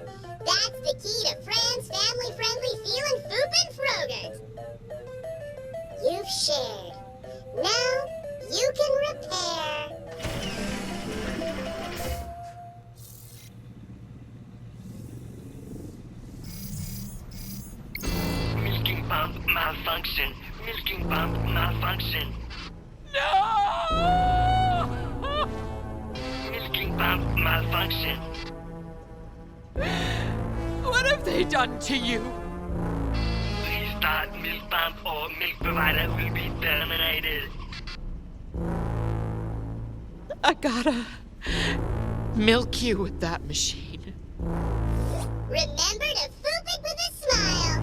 That's the key to Fran's family-friendly feelin' foopin' Frogurts. You've shared. Now you can repair. pump malfunction. No! Milking pump malfunction. What have they done to you? Restart milk pump or milk provider will be terminated. I gotta milk you with that machine. Remember to foop it with a smile.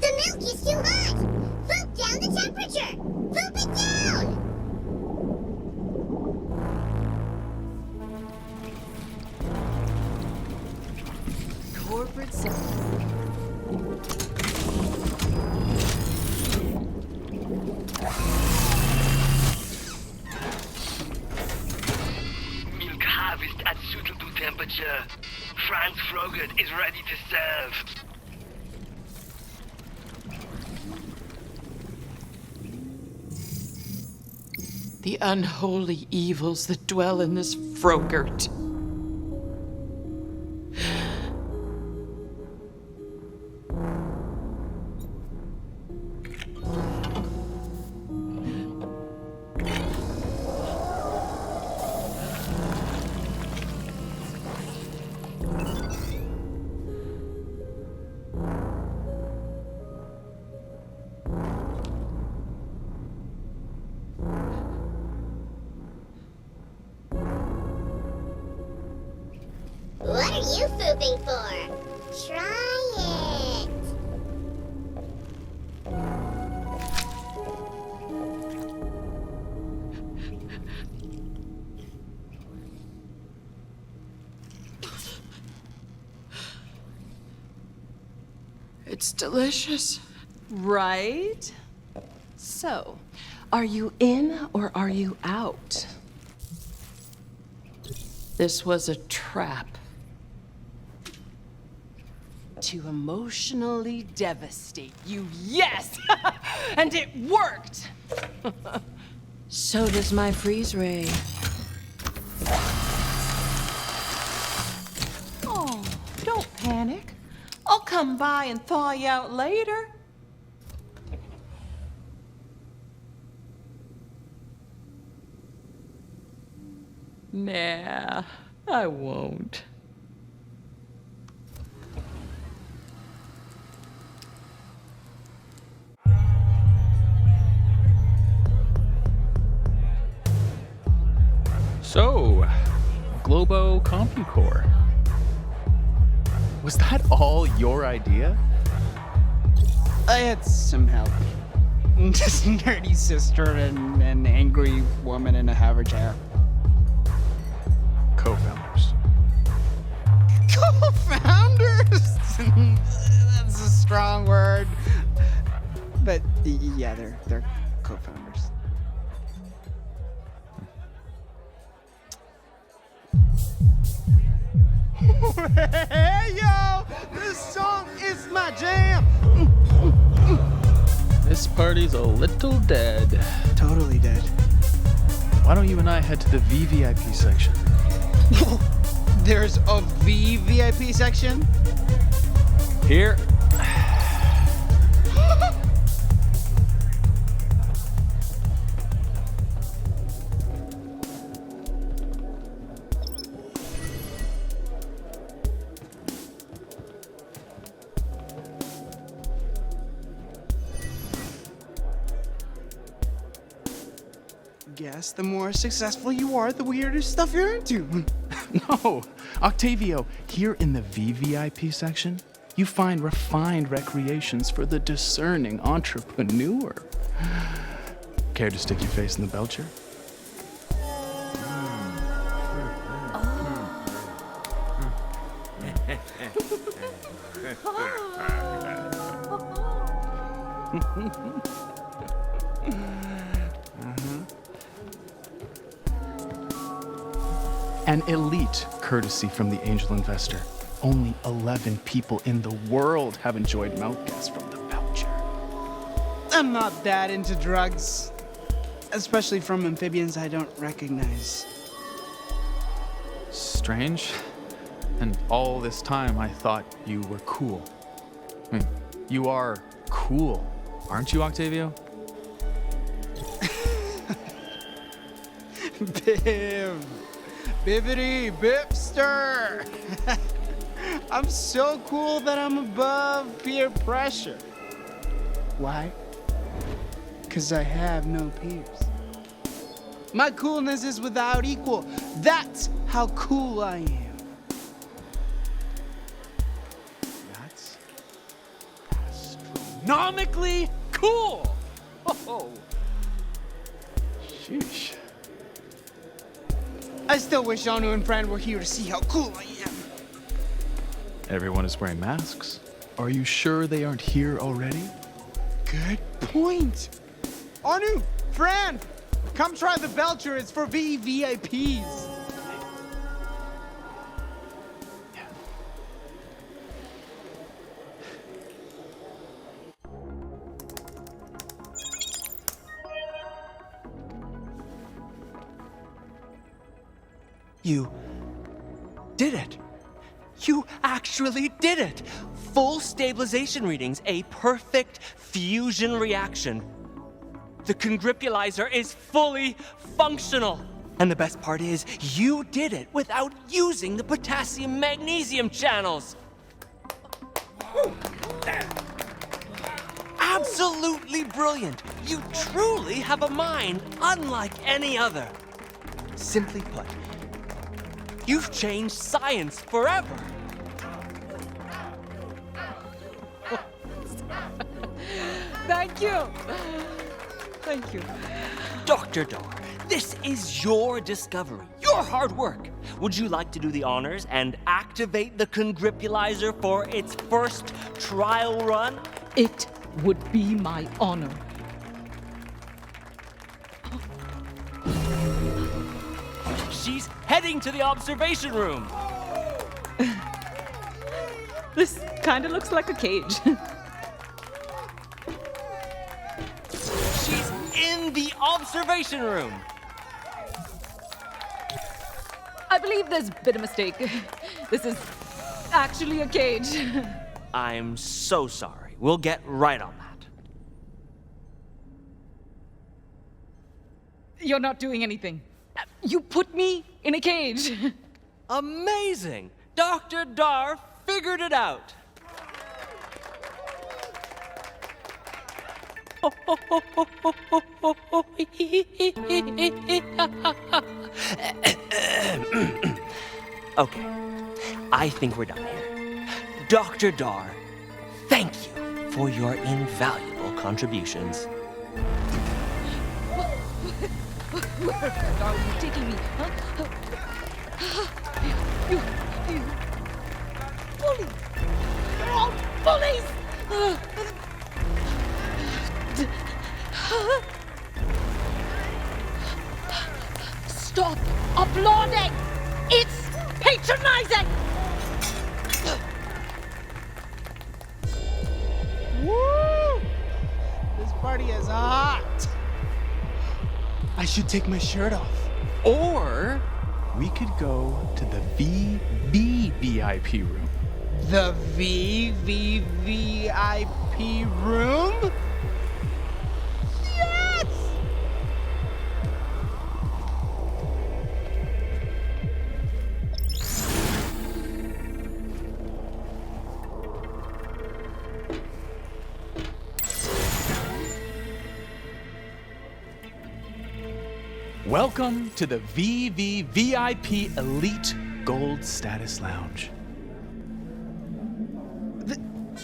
The milk is too hot. Foop down the temperature. Foop it down. Corporate Milk harvest at suitable temperature. Fran's Frogurt is ready to serve. The unholy evils that dwell in this Frogurt. What are you fooping for? Try it. It's delicious. Right? So, are you in or are you out? This was a trap. To emotionally devastate you, yes! And it worked! So does my freeze ray. Oh, don't panic. I'll come by and thaw you out later. Nah, I won't. So, Globo CompuCore. Was that all your idea? I had some help. This nerdy sister and an angry woman in a hover chair. Co-founders. Co-founders? That's a strong word. But yeah, they're co-founders. Hey yo! This song is my jam! This party's a little dead. Totally dead. Why don't you and I head to the VVIP section? There's a VVIP section? Here. Guess the more successful you are, the weirder stuff you're into. No, Octavio, here in the VVIP section, you find refined recreations for the discerning entrepreneur. Care to stick your face in the belcher? An elite courtesy from the angel investor. Only 11 people in the world have enjoyed mouth gas from the belcher. I'm not that into drugs. Especially from amphibians I don't recognize. Strange. And all this time I thought you were cool. I mean, you are cool, aren't you, Octavio? Biv! Bibbity Bipster! I'm so cool that I'm above peer pressure. Why? Because I have no peers. My coolness is without equal. That's how cool I am. That's astronomically cool! Oh. Sheesh. I still wish Anu and Fran were here to see how cool I am. Everyone is wearing masks. Are you sure they aren't here already? Good point. Anu, Fran, come try the Belcher. It's for VVIPs. You did it. You actually did it. Full stabilization readings, a perfect fusion reaction. The congripulizer is fully functional. And the best part is, you did it without using the potassium-magnesium channels. Absolutely brilliant. You truly have a mind unlike any other. Simply put, you've changed science forever. Thank you. Thank you. Dr. Dar, this is your discovery, your hard work. Would you like to do the honors and activate the congripulizer for its first trial run? It would be my honor. She's heading to the observation room. This kind of looks like a cage. She's in the observation room. I believe there's been a mistake. This is actually a cage. I'm so sorry. We'll get right on that. You're not doing anything. You put me in a cage. Amazing! Dr. Dar figured it out. Okay, I think we're done here. Dr. Dar, thank you for your invaluable contributions. Where are you taking me? Huh? You bullies! You're all bullies! Stop applauding! It's patronizing! Woo! This party is hot. I should take my shirt off. Or we could go to the VVVIP room. The VVVIP room? Yes! Welcome to the VVVIP Elite Gold Status Lounge.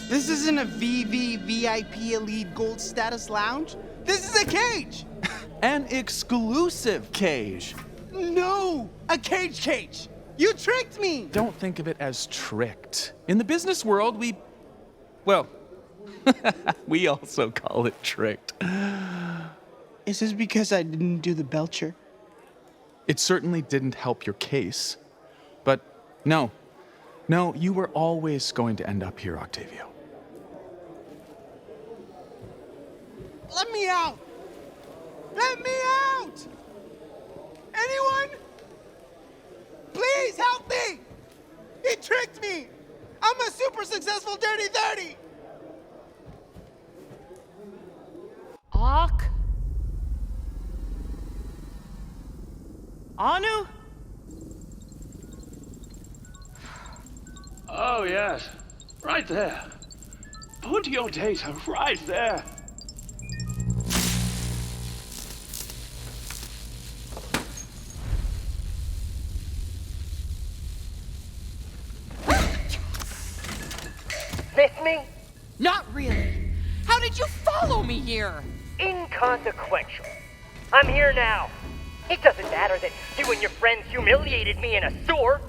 This isn't a VVVIP Elite Gold Status Lounge. This is a cage! An exclusive cage. No! A cage! You tricked me! Don't think of it as tricked. In the business world, well, we also call it tricked. Is this because I didn't do the Belcher? It certainly didn't help your case. But no, you were always going to end up here, Octavio. Let me out! Let me out! Anyone? Please help me! He tricked me! I'm a super successful Dirty 30! Ock? Anu? Oh, yes. Right there. Put your data right there. Miss me? Not really. How did you follow me here? Inconsequential. I'm here now. It doesn't matter that you and your friends humiliated me in a sewer.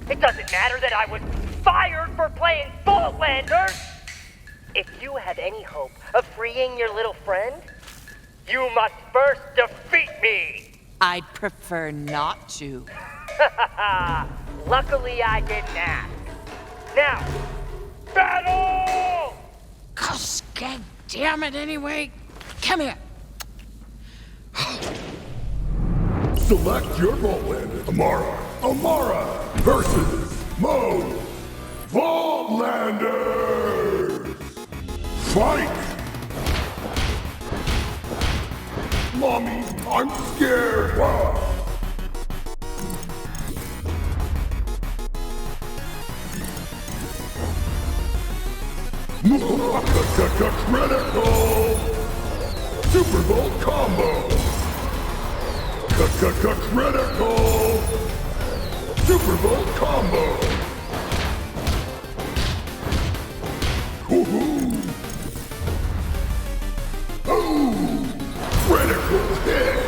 It doesn't matter that I was fired for playing Vaultlander. If you have any hope of freeing your little friend, you must first defeat me. I'd prefer not to. Luckily, I didn't ask. Now, battle! Gosh, god damn it, anyway. Come here. Select your Vaultlander. Amara versus Moze. Vaultlander! Fight! Mommy, I'm scared. Critical! Super Bowl combo! Critical! Super Bowl combo! Woohoo! Oh! Critical hit!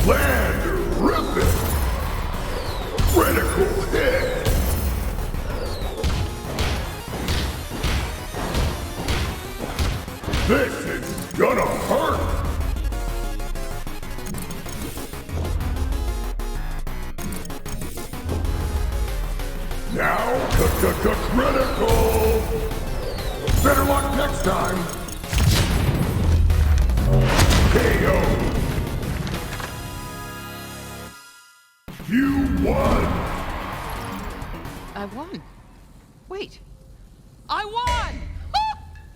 Land ripping! Critical hit! This is gonna hurt! Now, critical! Better luck next time! KO! You won! I won. Wait. I won!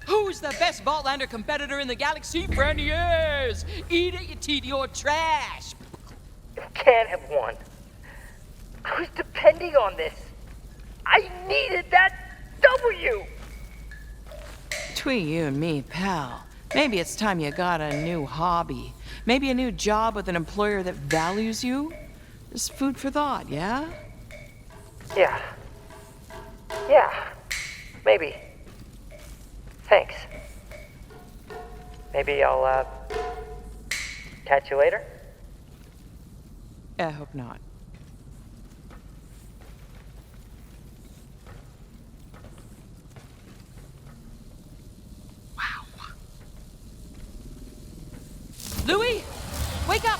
Who's the best Vaultlander competitor in the galaxy? Fran is! Eat it, you Tedior trash! You can't have won. I was depending on this. I needed that W! Between you and me, pal, maybe it's time you got a new hobby. Maybe a new job with an employer that values you? Just food for thought, yeah? Yeah. Maybe. Thanks. Maybe I'll, catch you later? I hope not. Wow. Louis, wake up!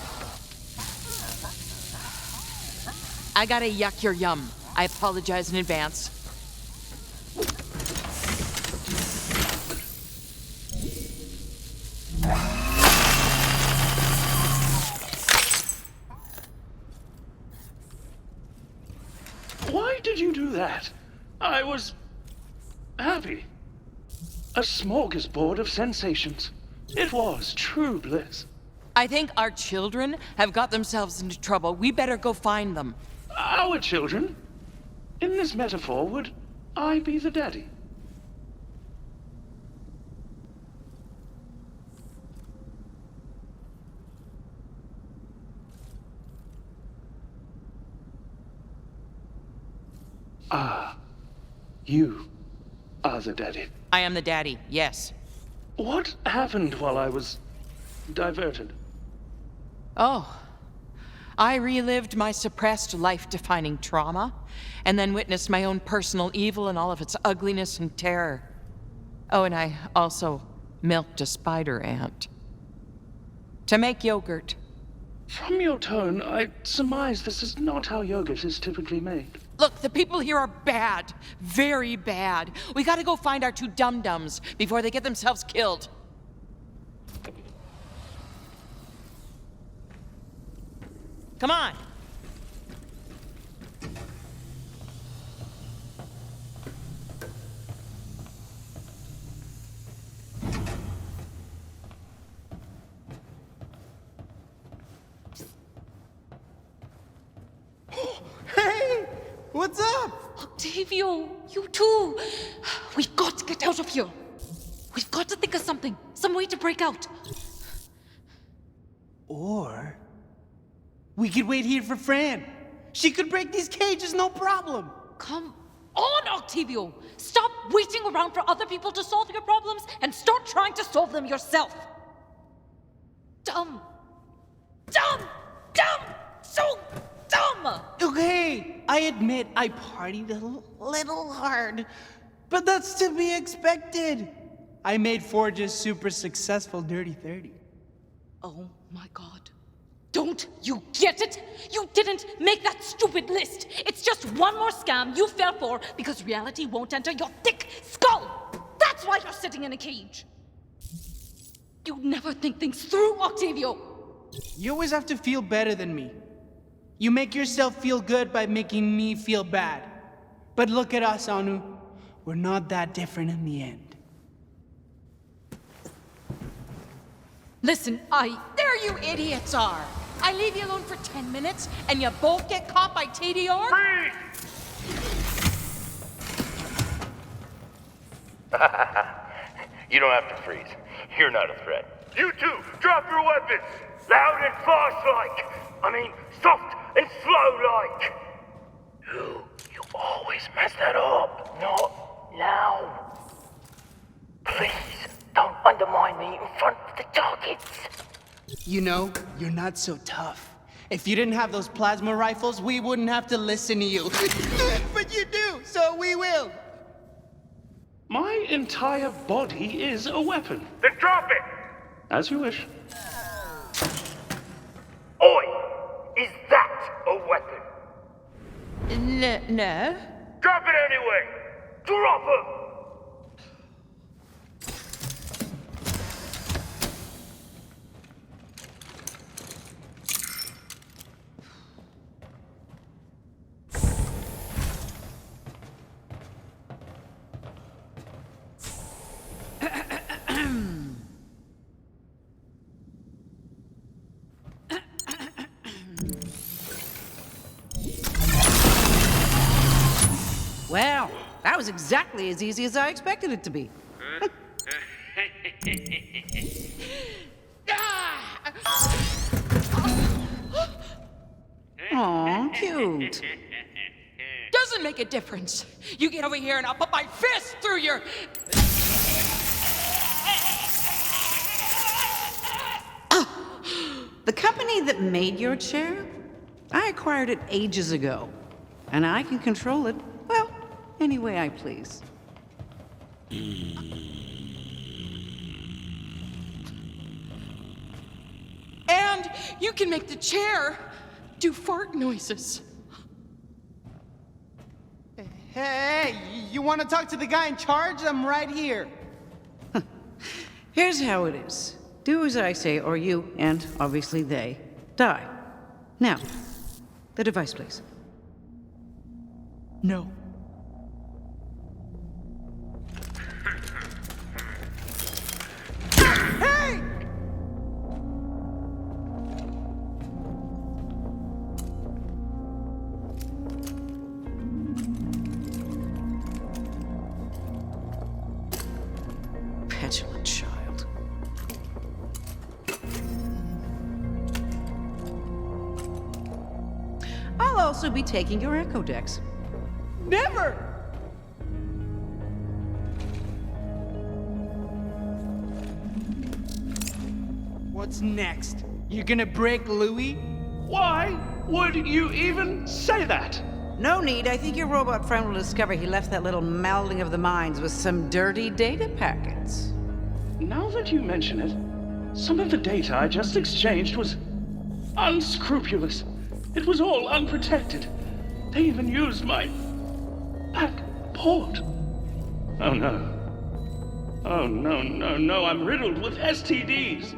I gotta yuck your yum. I apologize in advance. Why did you do that? I was happy. A smorgasbord of sensations. It was true bliss. I think our children have got themselves into trouble. We better go find them. Our children? In this metaphor, would I be the daddy? Ah, you are the daddy. I am the daddy, yes. What happened while I was diverted? Oh, I relived my suppressed life-defining trauma, and then witnessed my own personal evil and all of its ugliness and terror. Oh, and I also milked a spider ant. To make yogurt. From your tone, I surmise this is not how yogurt is typically made. Look, the people here are bad. Very bad. We gotta go find our two dum-dums before they get themselves killed. Come on. Hey! What's up? Octavio, you too. We've got to get out of here. We've got to think of something. Some way to break out. Or we could wait here for Fran. She could break these cages, no problem. Come on, Octavio. Stop waiting around for other people to solve your problems and start trying to solve them yourself. Dumb. Dumb! Dumb! So dumb! Okay, I admit I partied a little hard, but that's to be expected. I made Forge's super successful Dirty 30. Oh my god. Don't you get it? You didn't make that stupid list. It's just one more scam you fell for because reality won't enter your thick skull. That's why you're sitting in a cage. You never think things through, Octavio. You always have to feel better than me. You make yourself feel good by making me feel bad. But look at us, Anu. We're not that different in the end. Listen, There you idiots are! I leave you alone for 10 minutes, and you both get caught by TDR? You don't have to freeze. You're not a threat. You two, drop your weapons! Loud and fast-like! I mean, soft and slow-like! You always mess that up. Not now. Please, don't undermine me in front of the targets. You know, you're not so tough. If you didn't have those plasma rifles, we wouldn't have to listen to you. But you do, so we will. My entire body is a weapon. Then drop it! As you wish. Oi! Is that a weapon? No. Drop it anyway! Drop it! Well, that was exactly as easy as I expected it to be. Aw, cute. Doesn't make a difference. You get over here and I'll put my fist through your... The company that made your chair, I acquired it ages ago. And I can control it, well, any way I please. And you can make the chair do fart noises. Hey, you want to talk to the guy in charge? I'm right here. Here's how it is. Do as I say, or you, and obviously they, die. Now, the device, please. No. Hey! Petulant child. I'll also be taking your echo decks. Never! What's next? You're gonna break Louis? Why would you even say that? No need. I think your robot friend will discover he left that little melding of the minds with some dirty data packets. Now that you mention it, some of the data I just exchanged was unscrupulous. It was all unprotected. They even used my back port. Oh no. Oh no, I'm riddled with STDs.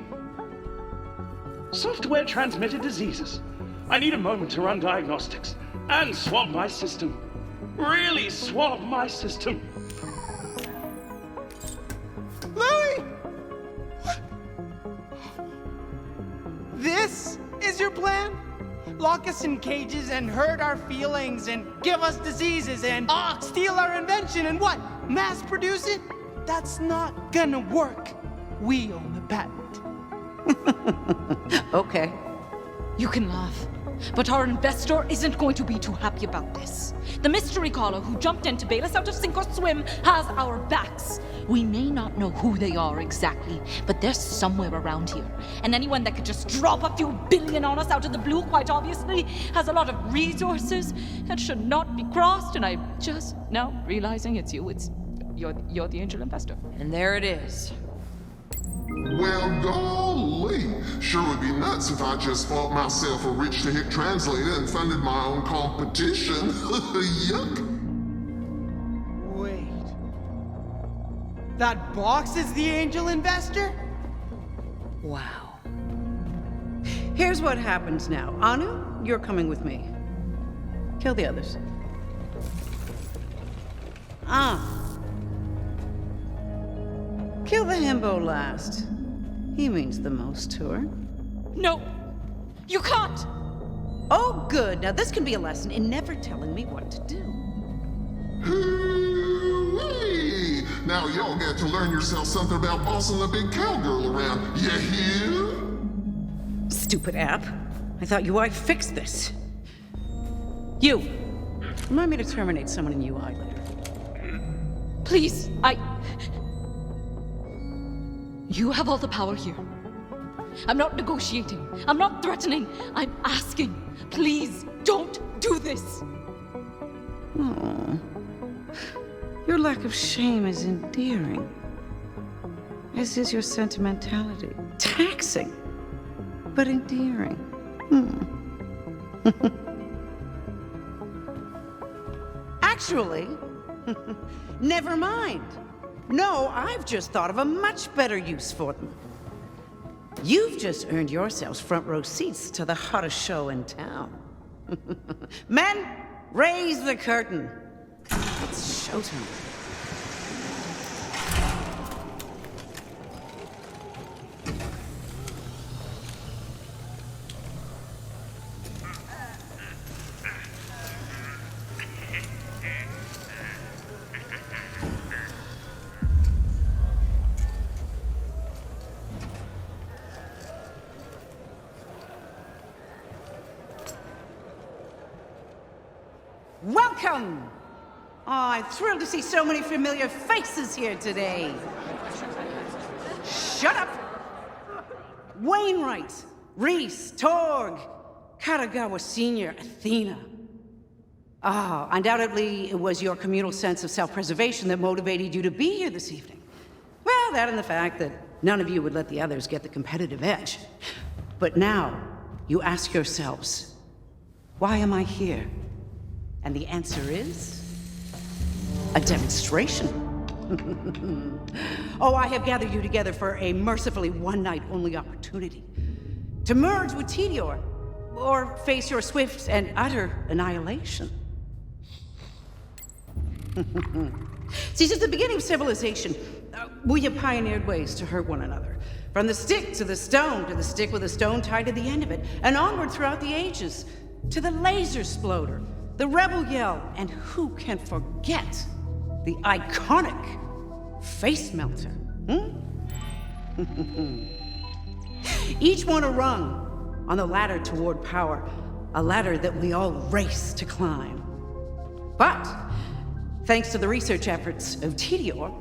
Software transmitted diseases. I need a moment to run diagnostics and swab my system. Really swab my system. Louis! This is your plan? Lock us in cages and hurt our feelings and give us diseases and steal our invention and what? Mass produce it? That's not gonna work. We own the patent. Okay. You can laugh, but our investor isn't going to be too happy about this. The mystery caller who jumped in to bail us out of sink or swim has our backs. We may not know who they are exactly, but they're somewhere around here. And anyone that could just drop a few billion on us out of the blue, quite obviously, has a lot of resources that should not be crossed. And I'm just now realizing it's you. You're the angel investor. And there it is. Well, golly. Sure would be nuts if I just bought myself a rich-to-hip translator and funded my own competition. Yuck. Wait. That box is the angel investor? Wow. Here's what happens now. Anu, you're coming with me. Kill the others. Kill the himbo last. He means the most to her. No! You can't! Oh, good. Now this can be a lesson in never telling me what to do. Hoo-wee! Now y'all get to learn yourself something about bossing the big cowgirl around. You hear? Stupid app. I thought UI fixed this. You. Remind me to terminate someone in UI later. Please, You have all the power here. I'm not negotiating. I'm not threatening. I'm asking. Please, don't do this. Oh. Your lack of shame is endearing. As is your sentimentality. Taxing, but endearing. Actually, never mind. No, I've just thought of a much better use for them. You've just earned yourselves front row seats to the hottest show in town. Men, raise the curtain. It's showtime. Welcome! Oh, I'm thrilled to see so many familiar faces here today. Shut up! Wainwright, Reese, Torg, Katagawa Sr., Athena. Ah, undoubtedly it was your communal sense of self-preservation that motivated you to be here this evening. Well, that and the fact that none of you would let the others get the competitive edge. But now, you ask yourselves, why am I here? And the answer is a demonstration. Oh, I have gathered you together for a mercifully one-night-only opportunity to merge with Tedior, or face your swift and utter annihilation. See, since the beginning of civilization, we have pioneered ways to hurt one another. From the stick to the stone, to the stick with a stone tied to the end of it, and onward throughout the ages, to the laser sploder, the rebel yell, and who can forget the iconic face melter? Each one a rung on the ladder toward power, a ladder that we all race to climb. But thanks to the research efforts of Tedior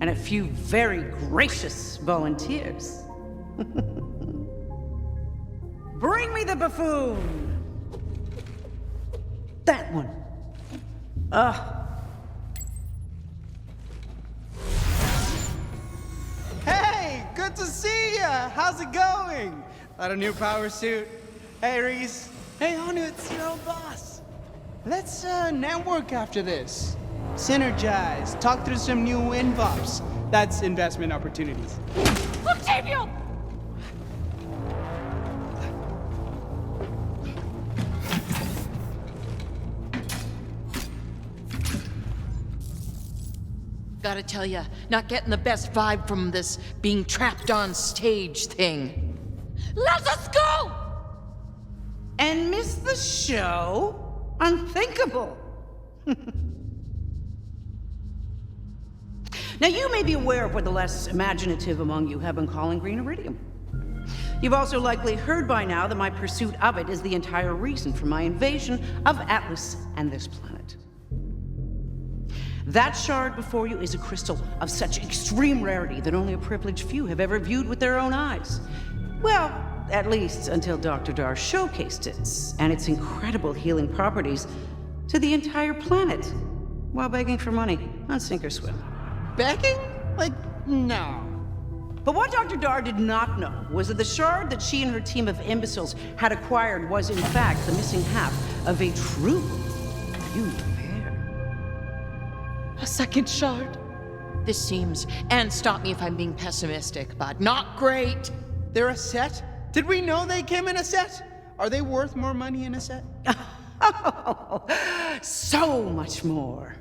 and a few very gracious volunteers. Bring me the buffoon! That one. Hey, good to see ya! How's it going? Got a new power suit? Hey, Reese. Hey, Anu, it's your old boss. Let's network after this. Synergize, talk through some new InVops. That's investment opportunities. Octavio! Gotta tell ya, not getting the best vibe from this being trapped on stage thing. Let us go! And miss the show? Unthinkable. Now, you may be aware of what the less imaginative among you have been calling green iridium. You've also likely heard by now that my pursuit of it is the entire reason for my invasion of Atlas and this planet. That shard before you is a crystal of such extreme rarity that only a privileged few have ever viewed with their own eyes. Well, at least until Dr. Dar showcased it and its incredible healing properties to the entire planet while begging for money on sink or swim. Begging? Like, no. But what Dr. Dar did not know was that the shard that she and her team of imbeciles had acquired was, in fact, the missing half of a true human pair. A second shard? This seems, and stop me if I'm being pessimistic, but not great. They're a set? Did we know they came in a set? Are they worth more money in a set? Oh, so much more.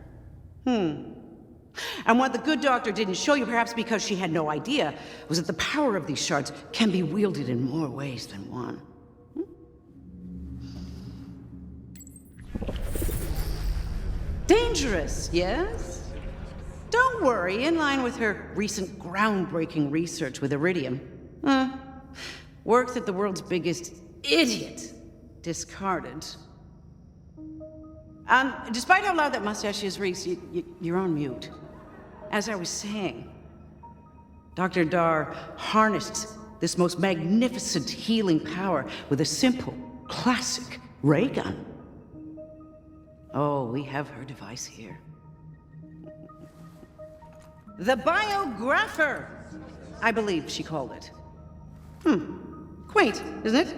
And what the good doctor didn't show you, perhaps because she had no idea, was that the power of these shards can be wielded in more ways than one. Dangerous, yes? Don't worry, in line with her recent groundbreaking research with iridium. Work that the world's biggest idiot discarded. Despite how loud that mustache is, Reese, you're on mute. As I was saying, Dr. Dar harnessed this most magnificent healing power with a simple, classic ray gun. Oh, we have her device here. The biographer, I believe she called it. Quaint, isn't it?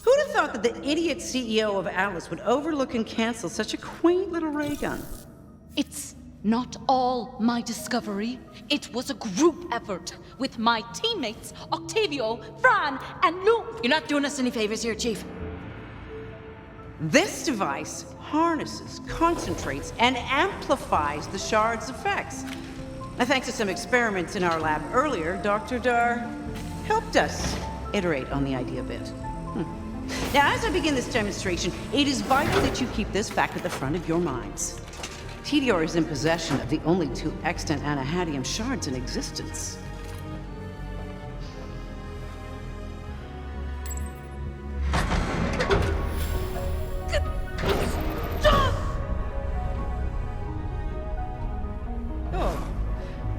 Who'd have thought that the idiot CEO of Atlas would overlook and cancel such a quaint little ray gun? It's not all my discovery. It was a group effort with my teammates, Octavio, Fran, and Luke. You're not doing us any favors here, Chief. This device harnesses, concentrates, and amplifies the shard's effects. Now, thanks to some experiments in our lab earlier, Dr. Dar helped us iterate on the idea a bit. Now, as I begin this demonstration, it is vital that you keep this fact at the front of your minds. Tedior is in possession of the only 2 extant anahadium shards in existence.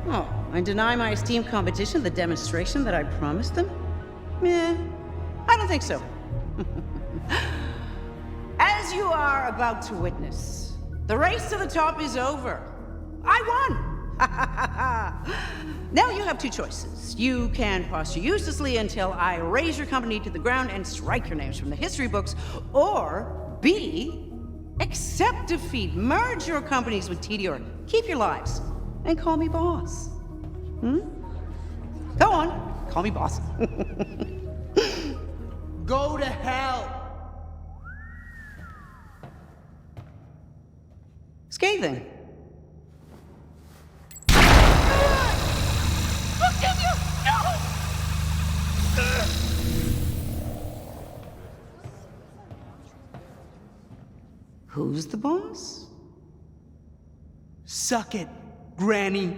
Oh, I deny my esteemed competition the demonstration that I promised them? I don't think so. As you are about to witness, the race to the top is over. I won! Now you have 2 choices. You can posture uselessly until I raise your company to the ground and strike your names from the history books, or B, accept defeat, merge your companies with Tedior, keep your lives, and call me boss. Go on, call me boss. Go to hell! Scathing. Octavio, no! Who's the boss? Suck it, Granny.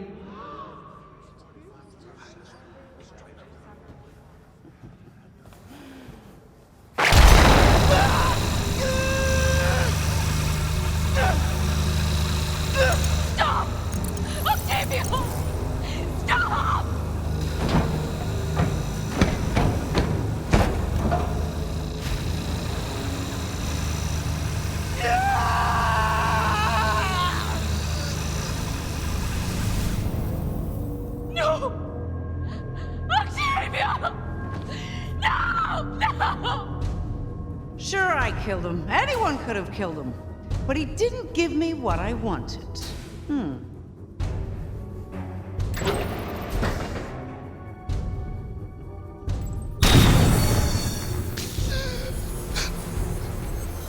Stop! Octavio! Stop! No! Octavio! No! No! Sure, I killed him. Anyone could have killed him. But he didn't give me what I wanted.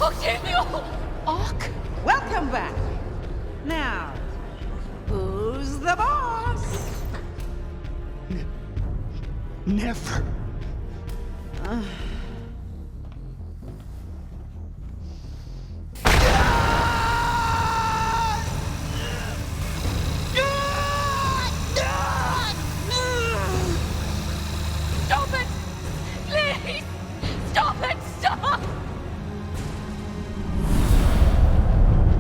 Octavio! Ock? Welcome back. Now, Never. Stop it! Please! Stop it! Stop!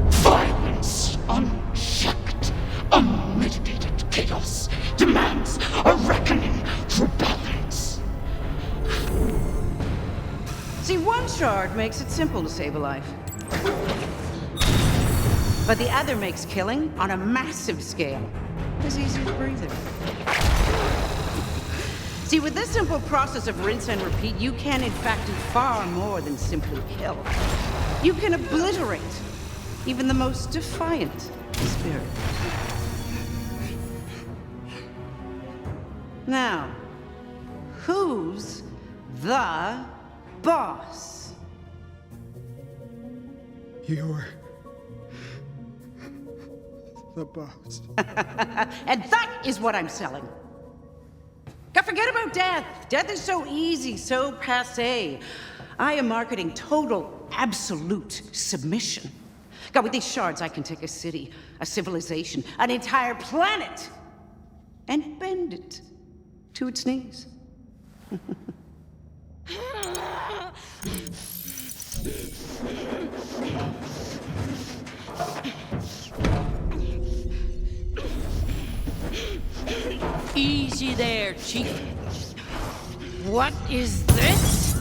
Violence, unchecked, unmitigated chaos demands a reckoning for balance. See, one shard makes it simple to save a life. But the other makes killing on a massive scale as easy as breathing. See, with this simple process of rinse and repeat, you can in fact do far more than simply kill. You can obliterate even the most defiant spirit. Now, who's the boss? You're the boss. And that is what I'm selling. God, forget about death. Death is so easy, so passé. I am marketing total, absolute submission. God, with these shards, I can take a city, a civilization, an entire planet, and bend it to its knees. Easy there, Chief. What is this?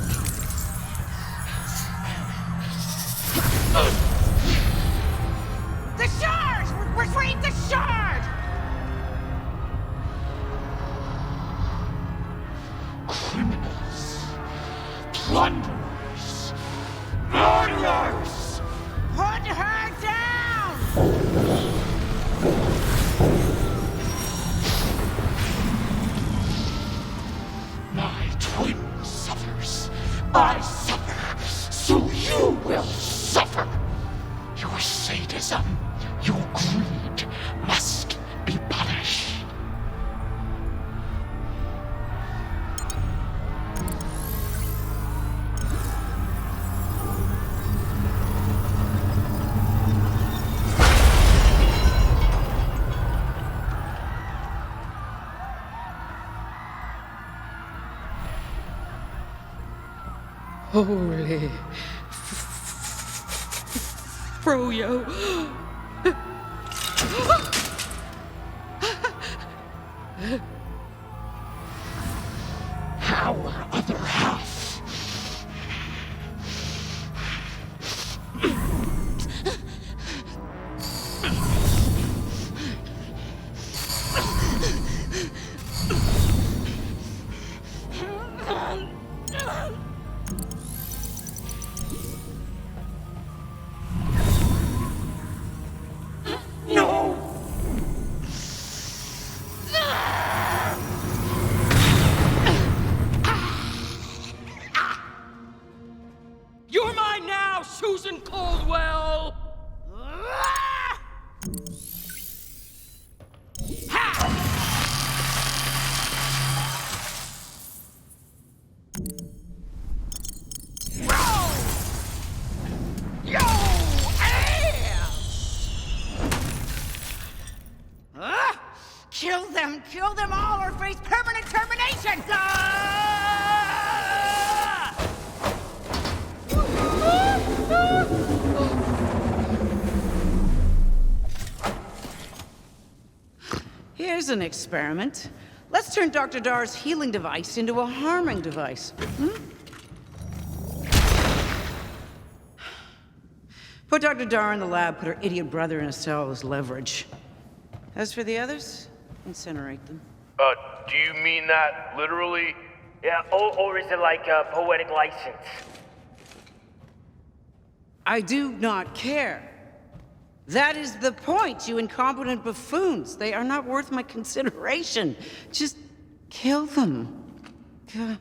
The shard! Retrieve the shard! Criminals, plunderers, murderers! Put her down! My twin suffers. I suffer, so you will suffer. Your sadism, your greed must be punished. Holy Froyo. Our other half. You're mine now, Susan Caldwell! Kill them all or face permanent termination! Here's an experiment. Let's turn Dr. Dar's healing device into a harming device. Put Dr. Dar in the lab, put her idiot brother in a cell as leverage. As for the others, incinerate them. Do you mean that literally? Yeah, or is it like a poetic license? I do not care. That is the point, you incompetent buffoons. They are not worth my consideration. Just kill them. Go.